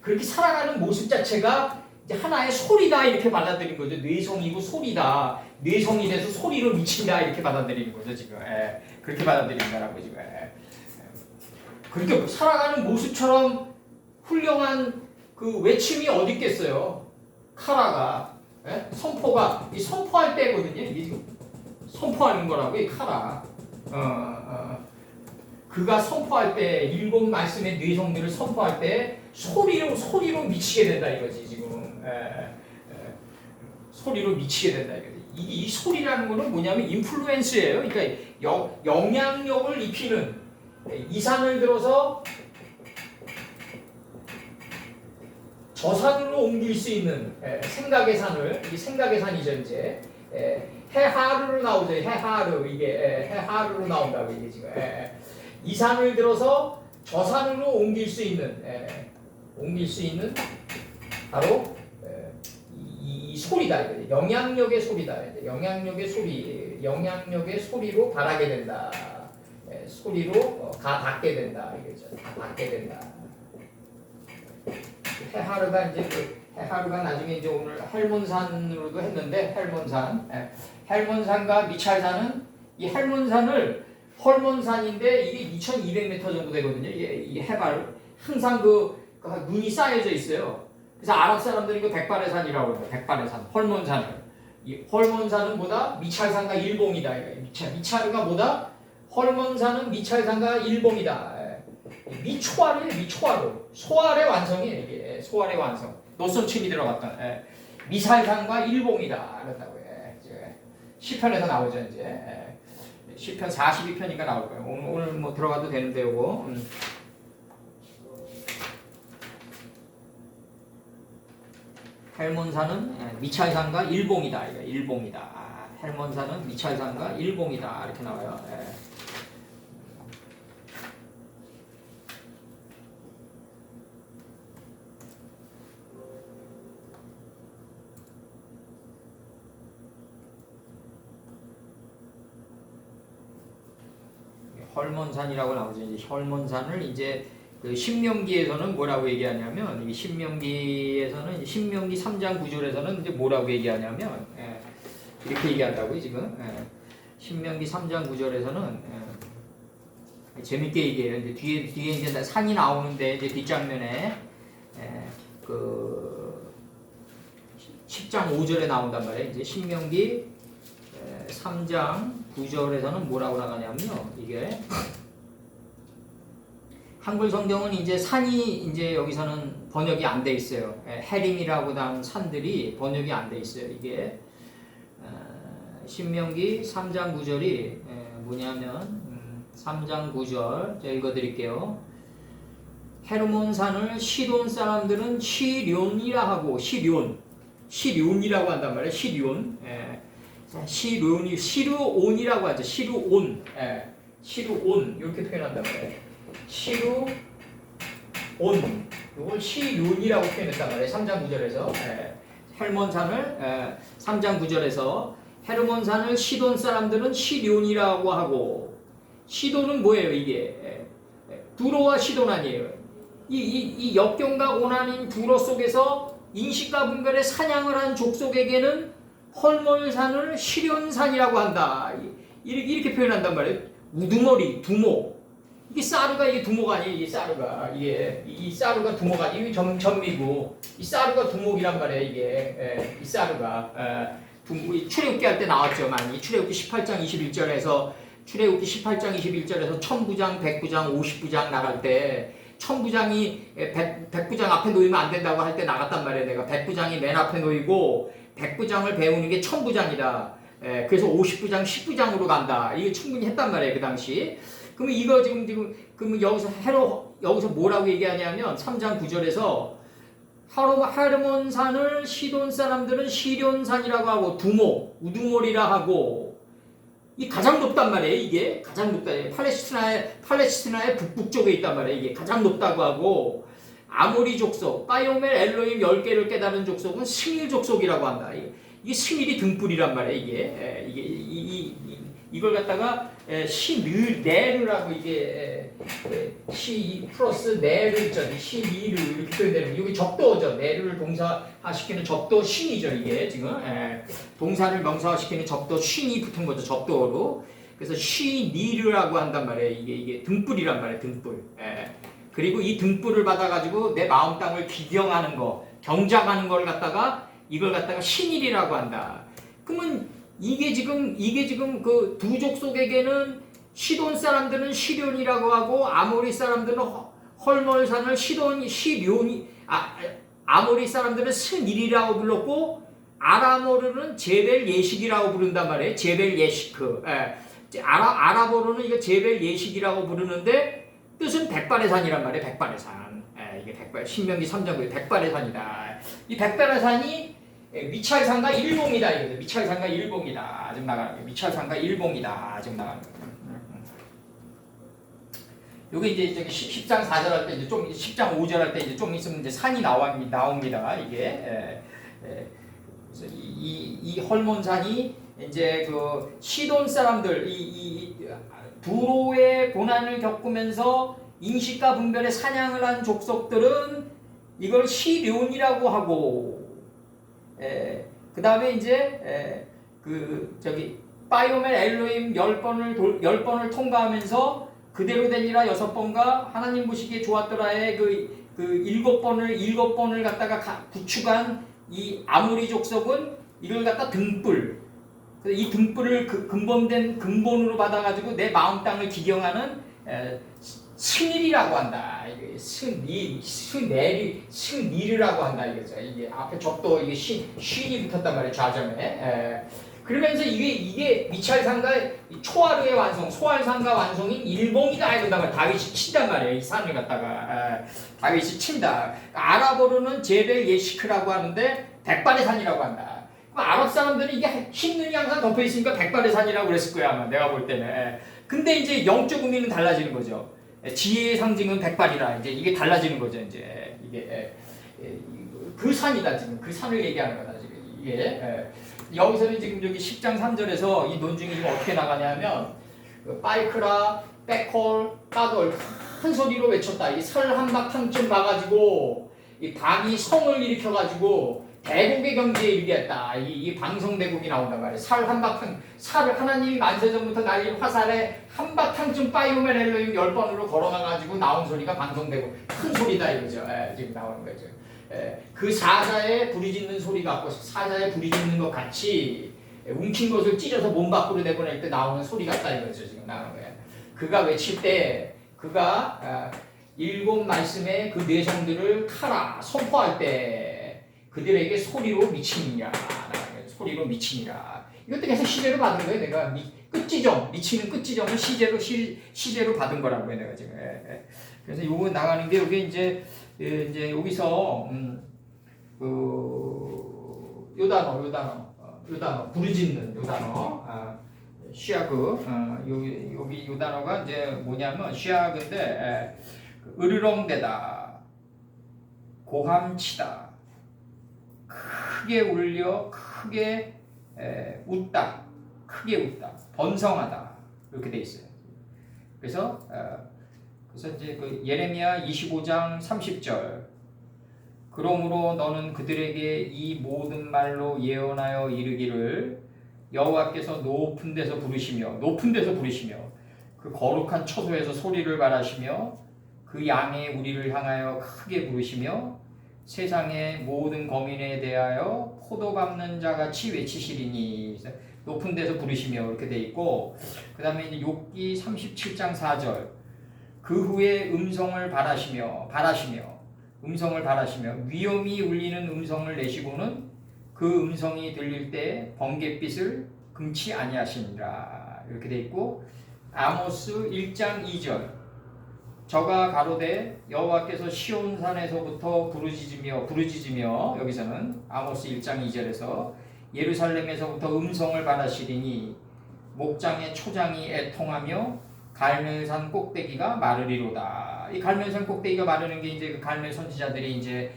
그렇게 살아가는 모습 자체가 이제 하나의 소리다 이렇게 받아들인 거죠. 뇌성이고 소리다. 뇌성이 돼서 소리로 미친다 이렇게 받아들이는 거죠 지금. 그렇게 받아들인다라고 지금. 그렇게 살아가는 모습처럼 훌륭한 그 외침이 어디 있겠어요? 카라가 선포가 이 선포할 때거든요. 이게 지금 선포하는 거라고 이 카라. 그가 선포할 때 일곱 말씀의 뇌성들을 선포할 때 소리로 미치게 된다 이거지 지금. 소리로 미치게 된다 이거지. 이 소리라는 거는 뭐냐면 인플루엔스예요. 그러니까 영향력을 입히는 이 산을 들어서 저 산으로 옮길 수 있는 생각의 산을 이 생각의 산이죠 이제 해하르로 나오죠. 해하르 이게 해하르로 나온다고 이게 지금 이 산을 들어서 저 산으로 옮길 수 있는 바로 이 소리다. 영향력의 소리다. 영향력의 소리로 바라게 된다. 소리로 다 닿게 된다. 이거죠. 다 닿게 된다. 해하르가 나중에 이제 오늘 헬몬산으로도 했는데 헬몬산과 미찰산은 이 헐몬산인데 이게 2,200m 정도 되거든요. 이 해발 항상 그 눈이 쌓여져 있어요. 그래서 아랍 사람들이 이거 백발의 산이라고 해요. 백발의 산, 헐몬산을. 이 헐몬산은 뭐다? 미찰산과 일봉이다. 미찰가 뭐다? 헐몬산은 미찰산과 일봉이다. 미초아르. 소알의 완성이에요. 이게 소알의 완성. 노선침이 들어갔던 미찰산과 일봉이다. 그런다고 해. 시편에서 나오죠 이제. 시편 42편인가 나올 거예요. 오늘 뭐 들어가도 되는데 요거. 헬몬산은 미찰산과 일봉이다. 일봉이다. 헬몬산은 미찰산과 일봉이다. 이렇게 나와요. 헐몬산이라고 나오죠. 이제 헐몬산을 이제 그 신명기에서는 뭐라고 얘기하냐면 이 신명기에서는 신명기 3장 9절에서는 이제 뭐라고 얘기하냐면 이렇게 얘기한다고요 지금. 신명기 3장 9절에서는 재밌게 얘기해요. 이제 뒤에 이제 산이 나오는데 이제 뒷장면에 그 10장 5절에 나온단 말이에요. 이제 신명기 3장 9절에서는 뭐라고 나가냐면요. 이게 한글 성경은 이제 산이 이제 여기서는 번역이 안 돼 있어요. 헤림이라고 하는 산들이 번역이 안 돼 있어요. 이게 신명기 3장 9절이 뭐냐면 3장 9절 제가 읽어드릴게요. 헤르몬산을 시돈 사람들은 시륜이라 하고 시륜이라고 한단 말이에요. 시륜. 시루온이라고 하죠. 시루온. 시루온 이렇게 표현한단 말이에요. 시루온. 이걸 시륜이라고 표현했단 말이에요. 3장 9절에서. 헤르몬산을 3장 9절에서 헤르몬산을 시돈 사람들은 시륜이라고 하고, 시돈은 뭐예요? 이게 두로와 시돈 아니에요. 이 역경과 고난인 두로 속에서 인식과 분별의 사냥을 한 족속에게는 헐몰산을 시련산이라고 한다. 이렇게 표현한단 말이에요. 우두머리, 두모. 이게 사르가 이게 두모가 아니에요. 이게 사르가 이 사르가 두모가 이게 전미고 이 사르가 두목이란 말이에요. 이게 이 사르가 출애굽기 할 때 나왔죠. 많이 출애굽기 18장 21절에서 출애굽기 18장 21절에서 천부장, 백부장, 50부장 나갈 때 천부장이 백부장 앞에 놓이면 안 된다고 할 때 나갔단 말이에요. 내가 백부장이 맨 앞에 놓이고 백부장을 배우는 게 천부장이다. 그래서 50부장, 10부장으로 간다. 이게 충분히 했단 말이에요. 그 당시. 그러면 이거 지금 그러면 여기서 뭐라고 얘기하냐면 3장 9절에서 헤르몬산을 시돈 사람들은 시련산이라고 하고 두모, 우두몰이라 하고 이 가장 높단 말이에요. 이게 가장 높다. 팔레스티나의 북쪽에 있단 말이에요. 이게 가장 높다고 하고 아모리 족속, 바이오멜 엘로임 10개를 깨달은 족속은 스밀 족속이라고 한다. 이게 스밀이 등불이란 말이에요. 이걸 갖다가 시느네르라고 이게 시 플러스 네르 있죠. 시니르 이렇게 표현되는 여기 적도죠. 네르를 동사화시키는 적도 신이죠. 이게 지금 동사를 명사화시키는 적도 신이 붙은 거죠. 적도로. 그래서 시니르라고 한단 말이에요. 이게 등불이란 말이에요. 등불. 그리고 이 등불을 받아가지고 내 마음 땅을 기경하는 거, 경작하는 걸 갖다가 이걸 갖다가 신일이라고 한다. 그러면 이게 지금 그 두 족속에게는 시돈 사람들은 시륜이라고 하고 아모리 사람들은 헐몰산을 아모리 사람들은 스닐이라고 불렀고 아라모르는 제벨 예식이라고 부른단 말이에요. 제벨 예시크. 아라보르는 이거 제벨 예식이라고 부르는데 뜻은 백발의 산이란 말이에요. 백발의 산. 이게 신명기 3장 9에 백발의 산이다. 이 백발의 산이 미찰산과 일봉이다. 이거죠. 미찰산과 일봉이다. 지금 나가는 게 미찰산과 일봉이다. 지금 나가는 거. 요게 이제 저기 10장 4절 할 때 이제 좀 10장 5절 할 때 이제 좀 있으면 이제 산이 나옵니다. 이게 그래서 이 헐몬산이 이제 그 시돈 사람들 이 두로의 고난을 겪으면서 인식과 분별의 사냥을 한 족속들은 이걸 시륜이라고 하고 그 다음에 이제 바이오멜 엘로임 10번을 통과하면서 그대로 되니라 6번과 하나님 보시기에 좋았더라의 그 7번을 갖다가 구축한 이 아모리 족속은 이걸 갖다 등불, 이 등불을 근본된 근본으로 받아가지고 내 마음 땅을 기경하는 스닐이라고 한다. 이게 스닐이라고 한다. 이거죠. 이게 앞에 적도 이게 쉰이 붙었단 말이에요. 좌점에. 그러면서 이게 미찰산과 초하루의 완성, 소알산과 완성인 일봉이다. 이런단 말이에요. 다윗이 친단 말이에요. 이 산을 갖다가 다윗이 친다. 아라보르는 제벨 예시크라고 하는데 백발의 산이라고 한다. 그럼 아랍 사람들은 이게 흰 눈이 항상 덮여 있으니까 백발의 산이라고 그랬을 거야 아마 내가 볼 때는. 근데 이제 영적 의미는 달라지는 거죠. 지혜의 상징은 백발이라 이제 이게 달라지는 거죠. 이제 이게 그 산이다. 지금 그 산을 얘기하는 거다. 지금 이게 여기서는 지금 여기 10장 3절에서 이 논증이 지금 어떻게 나가냐면 파이크라, 백홀, 까돌 큰 소리로 외쳤다. 이 설 한바탕쯤 봐가지고 이 밤이 성을 일으켜가지고 대국의 경지에 이르게 했다. 이 방성대국이 나온단 말이에요. 살 한바탕, 살을 하나님이 만세전부터 날린 화살에 한바탕쯤 바이오멜 엘로임 10번으로 걸어가가지고 나온 소리가 방성대국. 큰 소리다 이거죠. 지금 나오는 거죠. 그 사자의 부리짖는 소리 같고 사자의 부리짖는 것 같이 움킨 것을 찢어서 몸 밖으로 내보낼 때 나오는 소리 같다 이거죠. 지금 나오는 거예요. 그가 외칠 때 그가 7 말씀의 그 뇌성들을 타라 선포할 때 그들에게 소리로 미치니라. 소리로 미치니라. 이것도 계속 시제로 받은 거예요. 내가 끝지점, 미치는 끝지점을 시제로 받은 거라고요. 내가 지금. 그래서 요거 나가는 게 이게 이제 여기서 요 단어 부르짖는 요 단어 쉬아그 여기 요 단어가 이제 뭐냐면 쉬아그인데 으르렁대다, 고함치다, 크게 울려, 크게 웃다, 번성하다 이렇게 돼 있어요. 그래서 이제 그 예레미야 25장 30절 그러므로 너는 그들에게 이 모든 말로 예언하여 이르기를 여호와께서 높은 데서 부르시며 그 거룩한 처소에서 소리를 발하시며 그 양의 우리를 향하여 크게 부르시며 세상의 모든 거민에 대하여 포도 밟는 자같이 외치시리니 높은 데서 부르시며 이렇게 돼 있고 그 다음에 이제 욥기 37장 4절 그 후에 음성을 발하시며 위엄이 울리는 음성을 내시고는 그 음성이 들릴 때 번갯빛을 금치 아니하시니라 이렇게 돼 있고 아모스 1장 2절 저가 가로되 여호와께서 시온산에서부터 부르짖으며 여기서는 아모스 1장 2절에서 예루살렘에서부터 음성을 발하시리니 목장의 초장이 애통하며 갈멜산 꼭대기가 마르리로다. 이 갈멜산 꼭대기가 마르는 게 이제 그 갈멜 선지자들이 이제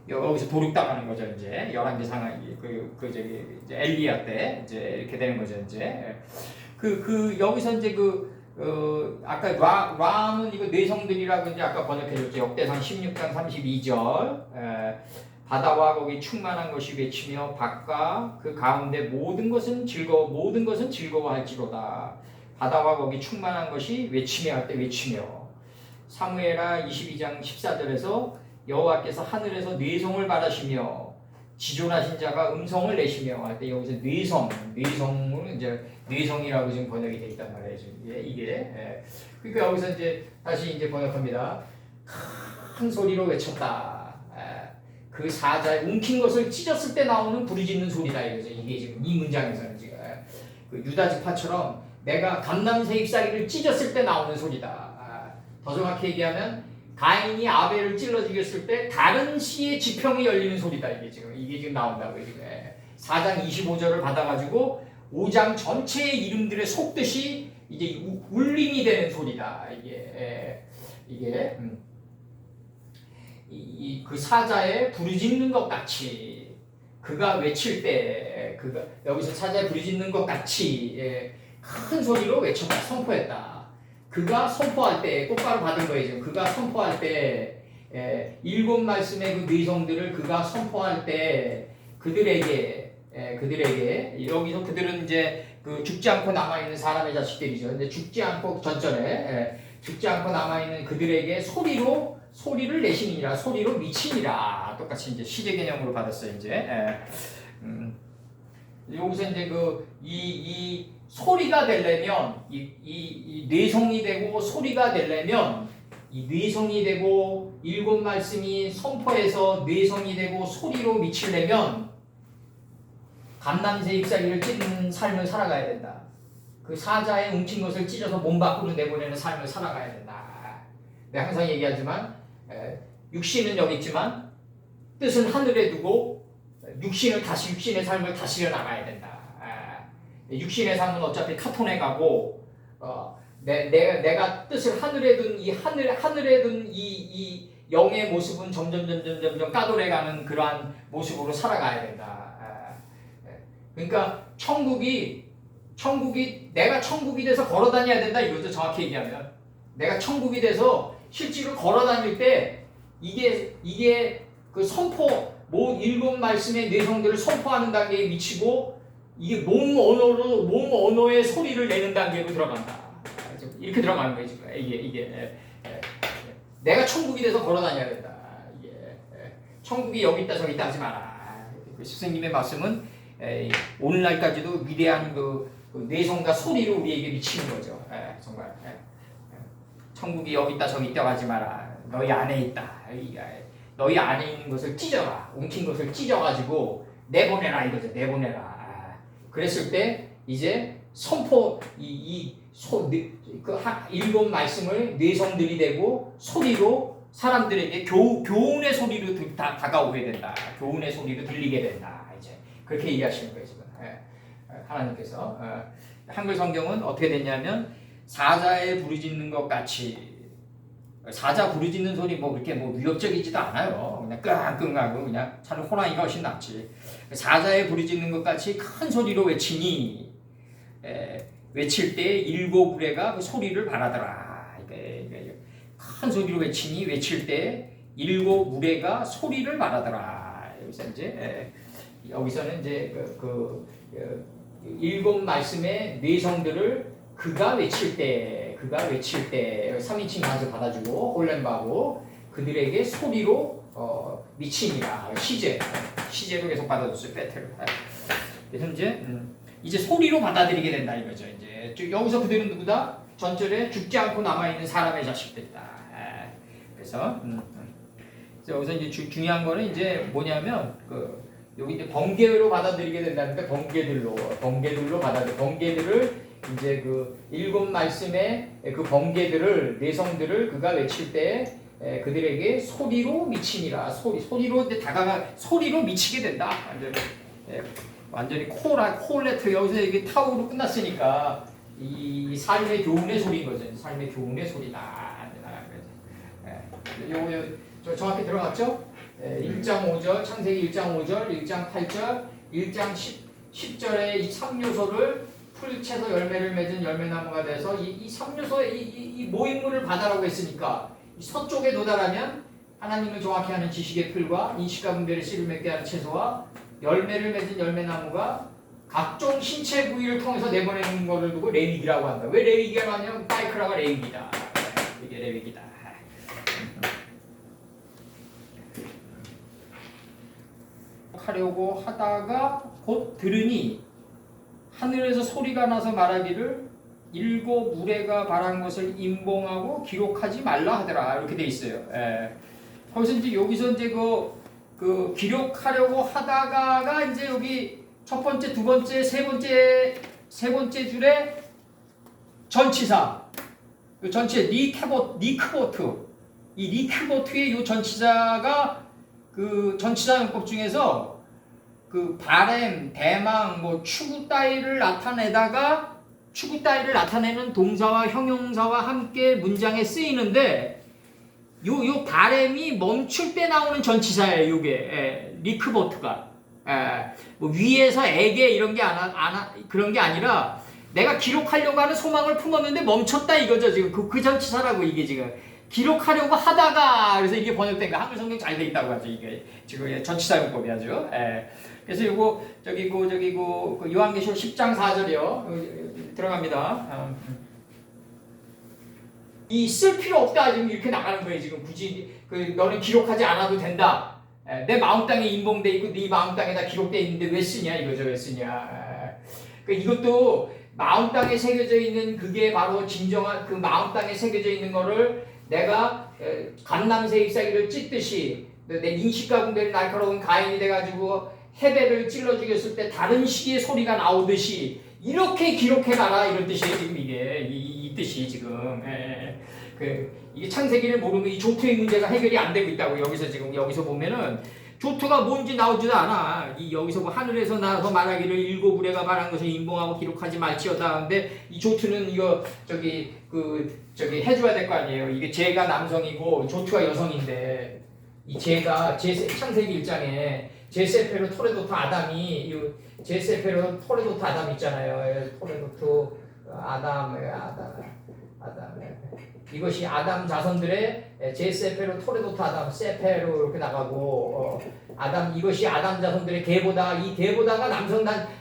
여기서 도륙당하는 거죠. 이제 11개 상하이 저기 이제 엘리야 때 이제 이렇게 되는 거죠. 이제 여기서 이제 아까 라는 이거 내성들이라고 이제 아까 번역해줬죠. 역대상 16장 32절 바다와 거기 충만한 것이 외치며 밭과 그 가운데 모든 것은 즐거워할지로다. 바다와 거기 충만한 것이 외치며 할 때 외치며 사무엘하 22장 14절에서 여호와께서 하늘에서 뇌성을 발하시며 지존하신 자가 음성을 내시며 할 때 여기서 뇌성은 이제 뇌성이라고 지금 번역이 되어 있단 말이에요. 이게 그러니까 여기서 이제 다시 이제 번역합니다. 큰 소리로 외쳤다. 그 사자의 움킨 것을 찢었을 때 나오는 부르짖는 소리다 이거죠. 이게 지금 이 문장에서는 지금 그 유다 지파처럼 내가 감람새 잎사귀를 찢었을 때 나오는 소리다. 더 정확히 얘기하면 가인이 아벨을 찔러 죽였을 때 다른 씨의 지평이 열리는 소리다. 이게 지금 나온다고요. 4장 25절을 받아가지고 5장 전체의 이름들의 속뜻이 이제 울림이 되는 소리다. 그 사자의 부르짖는 것 같이 그가 외칠 때 여기서 사자의 부르짖는 것 같이 큰 소리로 외쳤다, 선포했다. 그가 선포할 때 꽃가루 받은 거예요. 지금 그가 선포할 때 7 말씀의 그 뇌성들을 그가 선포할 때 그들에게 여기서 그들은 이제 죽지 않고 남아 있는 사람의 자식들이죠. 근데 죽지 않고 전전에 죽지 않고 남아 있는 그들에게 소리를 내시니라, 소리로 미치니라. 똑같이 이제 시제 개념으로 받았어요. 이제 여기서 이제 이 소리가 되려면 이 뇌성이 되고 소리가 되려면 이 뇌성이 되고 7 말씀이 선포해서 뇌성이 되고 소리로 미치려면 감람새 잎사귀를 찢는 삶을 살아가야 된다. 그 사자의 웅킨 것을 찢어서 몸 밖으로 내보내는 삶을 살아가야 된다. 내가 항상 얘기하지만 육신은 여기 있지만 뜻은 하늘에 두고 육신의 삶을 다시 나가야 된다. 육신의 삶은 어차피 카톤에 가고 내가 뜻을 하늘에 둔 이 영의 모습은 점점 까돌해가는 그러한 모습으로 살아가야 된다. 그러니까 천국이 내가 천국이 돼서 걸어다녀야 된다 이거죠. 정확히 얘기하면 내가 천국이 돼서 실제로 걸어다닐 때 이게 그 선포 7 말씀의 내성들을 선포하는 단계에 미치고 이게 몸 언어의 소리를 내는 단계로 들어간다. 이렇게 들어가는 거예요. 지금 이게 내가 천국이 돼서 걸어다녀야 된다. 천국이 여기 있다 저기 있다 하지 마라. 그 스승님의 말씀은 오늘날까지도 위대한 그 내성과 소리로 우리에게 미치는 거죠. 정말 천국이 여기 있다 저기 있다 하지 마라. 너희 안에 있다. 너희 안에 있는 것을 찢어라. 웅킨 것을 찢어가지고 내보내라 이거죠. 내보내라. 그랬을 때 이제 선포 일곱 말씀을 뇌성들이 되고 소리로 사람들에게 교훈의 소리로 다가오게 된다. 교훈의 소리로 들리게 된다. 이제 그렇게 얘기하시는 거예요 지금. 하나님께서 한글 성경은 어떻게 됐냐면 사자의 부르짖는 것 같이 사자 부르짖는 소리 뭐 그렇게 뭐 위협적이지도 않아요. 그냥 끙끙하고 그냥 차라리 호랑이가 훨씬 낫지. 사자의 부르짖는 것 같이 큰 소리로 외치니 외칠 때 일곱 우레가 그 소리를 바라더라. 큰 소리로 외치니 외칠 때 일곱 우레가 소리를 바라더라. 여기서는 이제 일곱 말씀의 뇌성들을 그가 외칠 때 3인칭 가서 받아주고 홀렘바고 그들에게 소리로 미치니라. 시제로 계속 받아줬어요. 베테로. 그래서 이제 소리로 받아들이게 된다 이거죠. 이제 여기서 그들은 누구다? 전절에 죽지 않고 남아있는 사람의 자식들이다. 그래서 여기서 이제 중요한 거는 이제 뭐냐면 여기 이제 번개로 받아들이게 된다는데 번개들로 번개들을 이제 그 일곱 말씀의 그 번개들을 뇌성들을 그가 외칠 때 그들에게 소리로 미치니라. 소리로 다가가 소리로 미치게 된다. 완전히 콜레트 여기서 이게 타우로 끝났으니까 이 삶의 교훈의 소리인 거죠. 삶의 교훈의 소리다. 요거 정확히 들어갔죠? 1장 5절 창세기 1장 5절 1장 8절 1장 10절의 이 3요소를 풀채서 열매를 맺은 열매나무가 돼서 이 3요소의 이 모임물을 받아라고 했으니까 서쪽에 도달하면 하나님을 정확히 하는 지식의 풀과 인식과 분별의 씨를 맺게 하는 채소와 열매를 맺은 열매나무가 각종 신체 부위를 통해서 내보내는 것을 두고 레위기라고 한다. 왜 레위기가 나냐면 파이크라가 레위기다. 이게 레위기다. 하려고 하다가 곧 들으니 하늘에서 소리가 나서 말하기를 일곱 우레가 바란 것을 임봉하고 기록하지 말라 하더라. 이렇게 돼 있어요. 그래서 이제 여기서 이제 그 기록하려고 하다가가 이제 여기 첫 번째, 두 번째, 세 번째 줄에 전치사. 이 전치사 니크보트. 이 니크보트의 이 전치사가 그 전치사 용법 중에서 그 바램, 대망, 뭐 추구 따위를 나타내는 동사와 형용사와 함께 문장에 쓰이는데 요 바램이 멈출 때 나오는 전치사예요. 요게 리크보트가 뭐 위에서 에게 이런 게 그런 게 아니라 내가 기록하려고 하는 소망을 품었는데 멈췄다 이거죠. 지금 그 전치사라고 이게 지금. 기록하려고 하다가 그래서 이게 번역된 거 한글 성경 잘 돼 있다고 하죠. 이게 지금 전치사 용법이죠. 그래서 이거 그 요한계시록 10장 4절이요. 들어갑니다. 이 쓸 필요 없다 지금 이렇게 나가는 거예요. 지금 굳이 너는 기록하지 않아도 된다. 내 마음 땅에 인봉돼 있고 네 마음 땅에다 기록돼 있는데 왜 쓰냐 이거죠. 왜 쓰냐. 이것도 마음 땅에 새겨져 있는 그게 바로 진정한 그 마음 땅에 새겨져 있는 거를 내가 감람새 잎사귀를 찢듯이 내 인식과 분별이 날카로운 가인이 돼가지고 헤벨을 찔러 죽였을 때 다른 시기의 소리가 나오듯이 이렇게 기록해가라 이런 뜻이에요. 지금 이게 이 뜻이 지금 이게 창세기를 모르면 이 조투의 문제가 해결이 안 되고 있다고 여기서 보면은 조투가 뭔지 나오지도 않아. 여기서 뭐 하늘에서 나서 말하기를 일곱 우레가 말한 것을 인봉하고 기록하지 말지어다. 근데 이 조투는 이거 저기 해줘야 될 거 아니에요. 이게 제가 남성이고 조투가 여성인데 이 창세기 1장에 제세페로 토레도트 아담이 제세페로 토레도트 아담 있잖아요. 토레도트 아담 이것이 아담 자손들의 제세페로 토레도트 아담 세페로 이렇게 나가고 아담 이것이 아담 자손들의 계보다 이 계보다가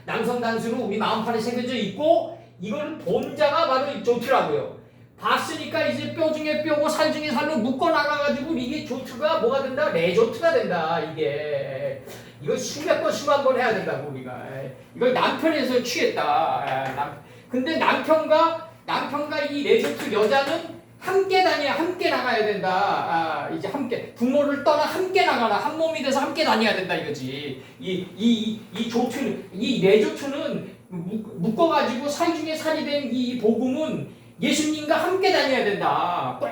남성 단수로 우리 마음판에 새겨져 있고 이거는 본자가 바로 조투라고요. 봤으니까 이제 뼈 중에 뼈고 살 중에 살로 묶어 나가가지고 이게 조투가 뭐가 된다? 레조투가 된다. 이거 수백 번 수만 번 해야 된다고 우리가. 이걸 남편에서 취했다. 근데 남편과 이 레조투 여자는 함께 나가야 된다. 이제 함께 부모를 떠나 함께 나가라. 한 몸이 돼서 함께 다녀야 된다 이거지. 이 조투는 이 레조투는 묶어가지고 살 중에 살이 된 이 복음은 예수님과 함께 다녀야 된다. 꼭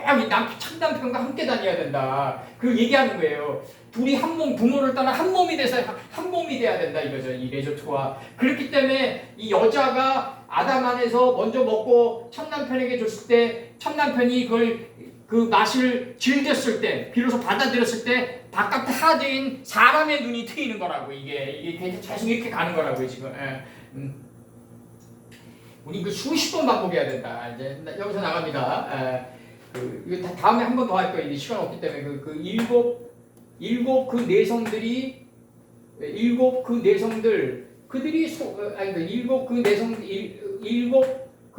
참 남편과 함께 다녀야 된다. 그 얘기하는 거예요. 둘이 한 몸, 부모를 떠나 한 몸이 돼서 한 몸이 돼야 된다 이거죠. 이 레조트와. 그렇기 때문에 이 여자가 아담 안에서 먼저 먹고 첫 남편에게 줬을 때 첫 남편이 그걸 그 맛을 즐겼을 때, 비로소 받아들였을 때 바깥에 하드인 사람의 눈이 트이는 거라고. 이게 계속 이렇게 가는 거라고요 지금. 우리 그 수십 번 반복해야 된다. 이제 여기서 나갑니다. 이거 다음에 한 번 더 할 거예요. 이게 시간 없기 때문에 일곱 그 내성들이 일곱 그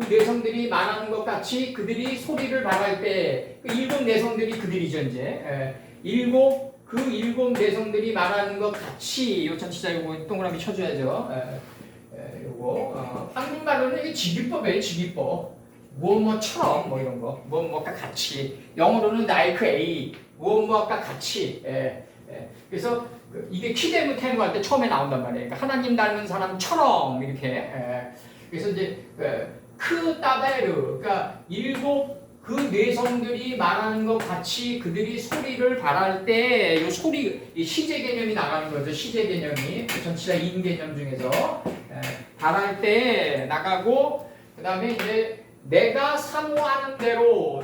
내성들이 말하는 것 같이 그들이 소리를 발할 때 그 일곱 내성들이 그들이죠 이제. 일곱 내성들이 말하는 것 같이 요 전치사 요거 동그라미 쳐줘야죠. 요거 한국말로는 이게 직위법이에요. 직위법. 무엇뭐처럼 뭐 이런 거. 무엇뭐가 같이. 영어로는 like A. 무엇뭐가 같이. 그래서 이게 키데무 테무 할 때 처음에 나온단 말이에요. 그러니까 하나님 닮은 사람처럼 이렇게. 그래서 이제 크따베르. 그러니까 일곱 그 뇌성들이 말하는 것 같이 그들이 소리를 발할 때 이 소리 시제 개념이 나가는 거죠. 시제 개념이 전치사 인 개념 중에서 발할 때 나가고 그 다음에 이제 내가 사모하는 대로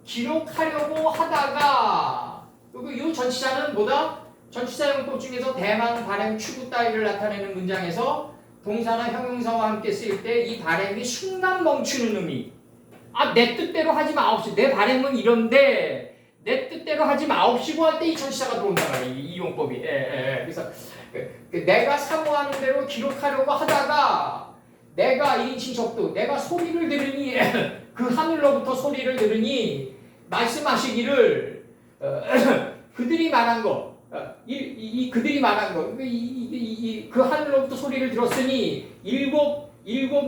기록하려고 하다가 이 전치사는 뭐다? 전치사 용법 중에서 대망, 발행, 추구 따위를 나타내는 문장에서 동사나 형용사와 함께 쓰일 때 이 발행이 순간 멈추는 의미. 내 뜻대로 하지 마옵시고 내 발행은 이런데 내 뜻대로 하지 마옵시고 할 때 이 전치사가 들어온단 말이에요. 이 용법이. 그래서 내가 사모하는 대로 기록하려고 하다가 내가 1인칭 접두 내가 소리를 들으니 그 하늘로부터 소리를 들으니 말씀하시기를 그들이 말한 거 그들이 말한 거 그 하늘로부터 소리를 들었으니 일곱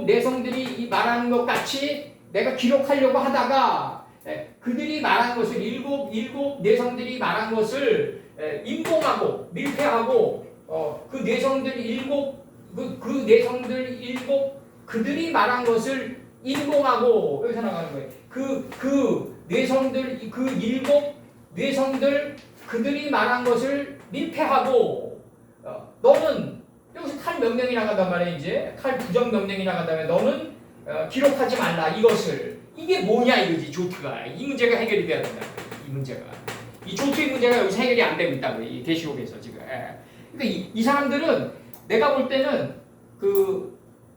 내성들이 말하는 것 같이 내가 기록하려고 하다가 그들이 말한 것을 일곱 내성들이 말한 것을 인봉하고 밀폐하고 그 내성들 그들이 말한 것을 인봉하고 여기서 나가는 거예요. 그 뇌성들 일곱 뇌성들 그들이 말한 것을 밀폐하고 너는 여기서 칼 명령이 나간단 말이에요. 이제 칼 부정 명령이 나간다면 너는 기록하지 말라 이것을. 이게 뭐냐 이거지. 조트가 이 문제가 해결이 돼야 된다. 이 문제가 이 조트의 문제가 여기서 해결이 안 되고 있다고 이 계시록에서 지금. 그러니까 이 사람들은 내가 볼 때는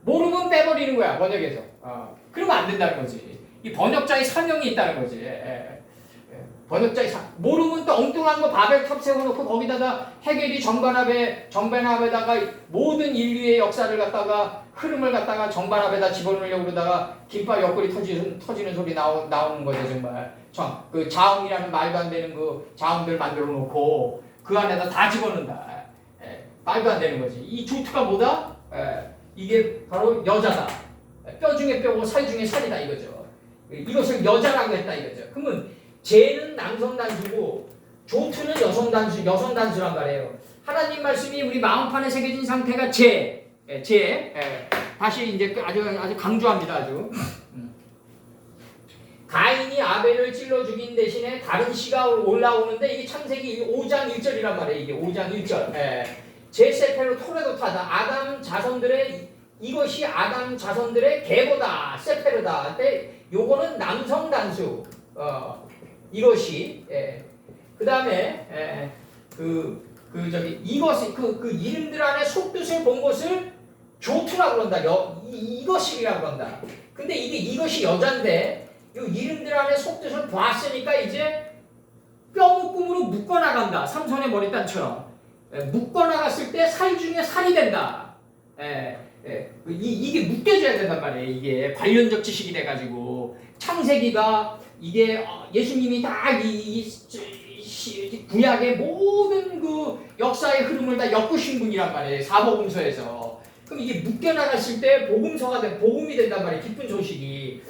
모르면 빼버리는 거야 번역에서. 그러면 안 된다는 거지. 이 번역자의 사명이 있다는 거지. 번역자의 모르면 또 엉뚱한 거 바벨탑 세워놓고 거기다가 해겔이 정반합에다가 모든 인류의 역사를 갖다가 흐름을 갖다가 정반합에다 집어넣으려고 그러다가 김밥 옆구리 터지는 소리 나오는 거죠 정말. 그 자음이라는 말도 안 되는 그 자음들 만들어 놓고 그 안에다 다 집어넣는다. 말도 안 되는 거지. 이 조트가 뭐다? 이게 바로 여자다. 뼈 중에 뼈고 살 중에 살이다 이거죠. 이것을 여자라고 했다 이거죠. 그러면 죄는 남성 단수고 조트는 여성 단수란 말이에요. 하나님 말씀이 우리 마음판에 새겨진 상태가 죄. 다시 이제 아주 강조합니다. 아주. 가인이 아벨을 찔러 죽인 대신에 다른 시가 올라오는데 이게 창세기 5장 1절이란 말이에요. 이게 5장 1절. 제세페로 토레도타다. 아담 자손들의 이것이 아담 자손들의 계보다. 세페르다. 근데 요거는 남성 단수. 이것이 그 다음에 이것이 그 이름들 안에 속뜻을 본 것을 조투라고 그런다. 이것이라고 그런다. 근데 이것이 여잔데 이 이름들 안에 속뜻을 봤으니까 이제 뼈묶음으로 묶어나간다. 삼손의 머리단처럼 묶어나갔을 때 살 중에 살이 된다. 이게 묶여져야 된단 말이에요. 이게 관련적 지식이 돼가지고 창세기가 이게 예수님이 다 구약의 모든 그 역사의 흐름을 다 엮으신 분이란 말이에요. 사복음서에서. 그럼 이게 묶여나갔을 때 복음서가 복음이 된단 말이에요. 기쁜 소식이.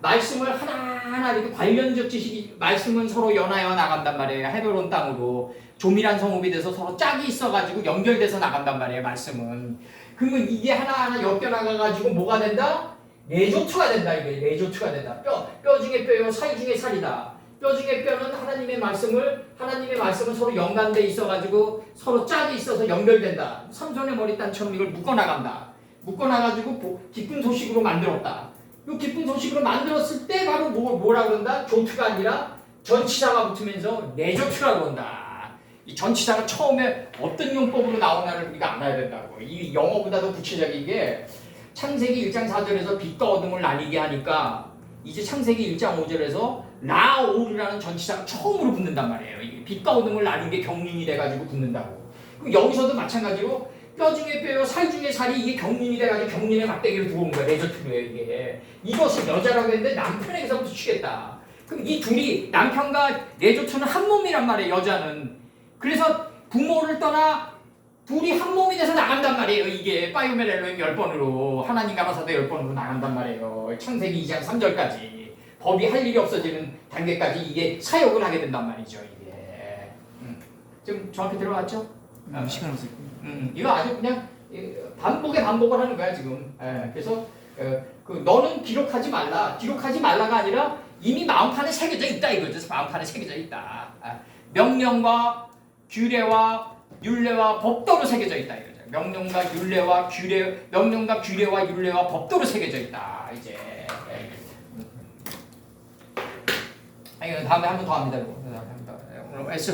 말씀을 하나하나 이렇게 관련적 지식이 말씀은 서로 연하여 나간단 말이에요. 헤베론 땅으로. 조밀한 성읍이 돼서 서로 짝이 있어가지고 연결돼서 나간단 말이에요. 말씀은. 그러면 이게 하나하나 엮여나가가지고 뭐가 된다? 내조투가 된다. 이게 내조투가 된다. 뼈 중에 뼈요, 살 중에 살이다. 뼈 중에 뼈는 하나님의 말씀을 서로 연관돼 있어가지고 서로 짝이 있어서 연결된다. 삼손의 머리단처럼 이걸 묶어나간다. 묶어나가지고 기쁜 소식으로 만들었다. 이 기쁜 소식으로 만들었을 때 바로 뭐라 그런다? 조투가 아니라 전치사가 붙으면서 내조투라고 그런다. 이 전치사가 처음에 어떤 용법으로 나오나를 우리가 알아야 된다고. 이 영어보다도 구체적이게 창세기 1장 4절에서 빛과 어둠을 나뉘게 하니까 이제 창세기 1장 5절에서 라오르라는 전치사가 처음으로 붙는단 말이에요. 이게 빛과 어둠을 나눈 게 경륜이 돼가지고 붙는다고. 그럼 여기서도 마찬가지로 뼈 중에 뼈요, 살 중에 살이 이게 경륜이 돼가지고 경륜의 막대기로 들어온 거야. 레저투로예요 이게. 이것을 여자라고 했는데 남편에게서부터 취했다. 그럼 이 둘이 남편과 레저투는 한 몸이란 말이에요. 여자는. 그래서 부모를 떠나 둘이 한 몸이 돼서 나간단 말이에요. 이게 파이오멜 엘로힘 10번으로 하나님 가라사대 10번으로 나간단 말이에요. 창세기 2장 3절까지. 법이 할 일이 없어지는 단계까지 이게 사역을 하게 된단 말이죠. 이게 좀 정확히 들어왔죠? 시간 없을 거예요. 이거 아주 그냥 반복을 하는 거야 지금. 그래서 너는 기록하지 말라. 기록하지 말라가 아니라 이미 마음판에 새겨져 있다 이거죠. 마음판에 새겨져 있다. 명령과 규례와 율례와 법도로 새겨져 있다 이거죠. 명령과 규례와 율례와 법도로 새겨져 있다. 이제. 다음에 한 번 더 합니다. 오늘 에스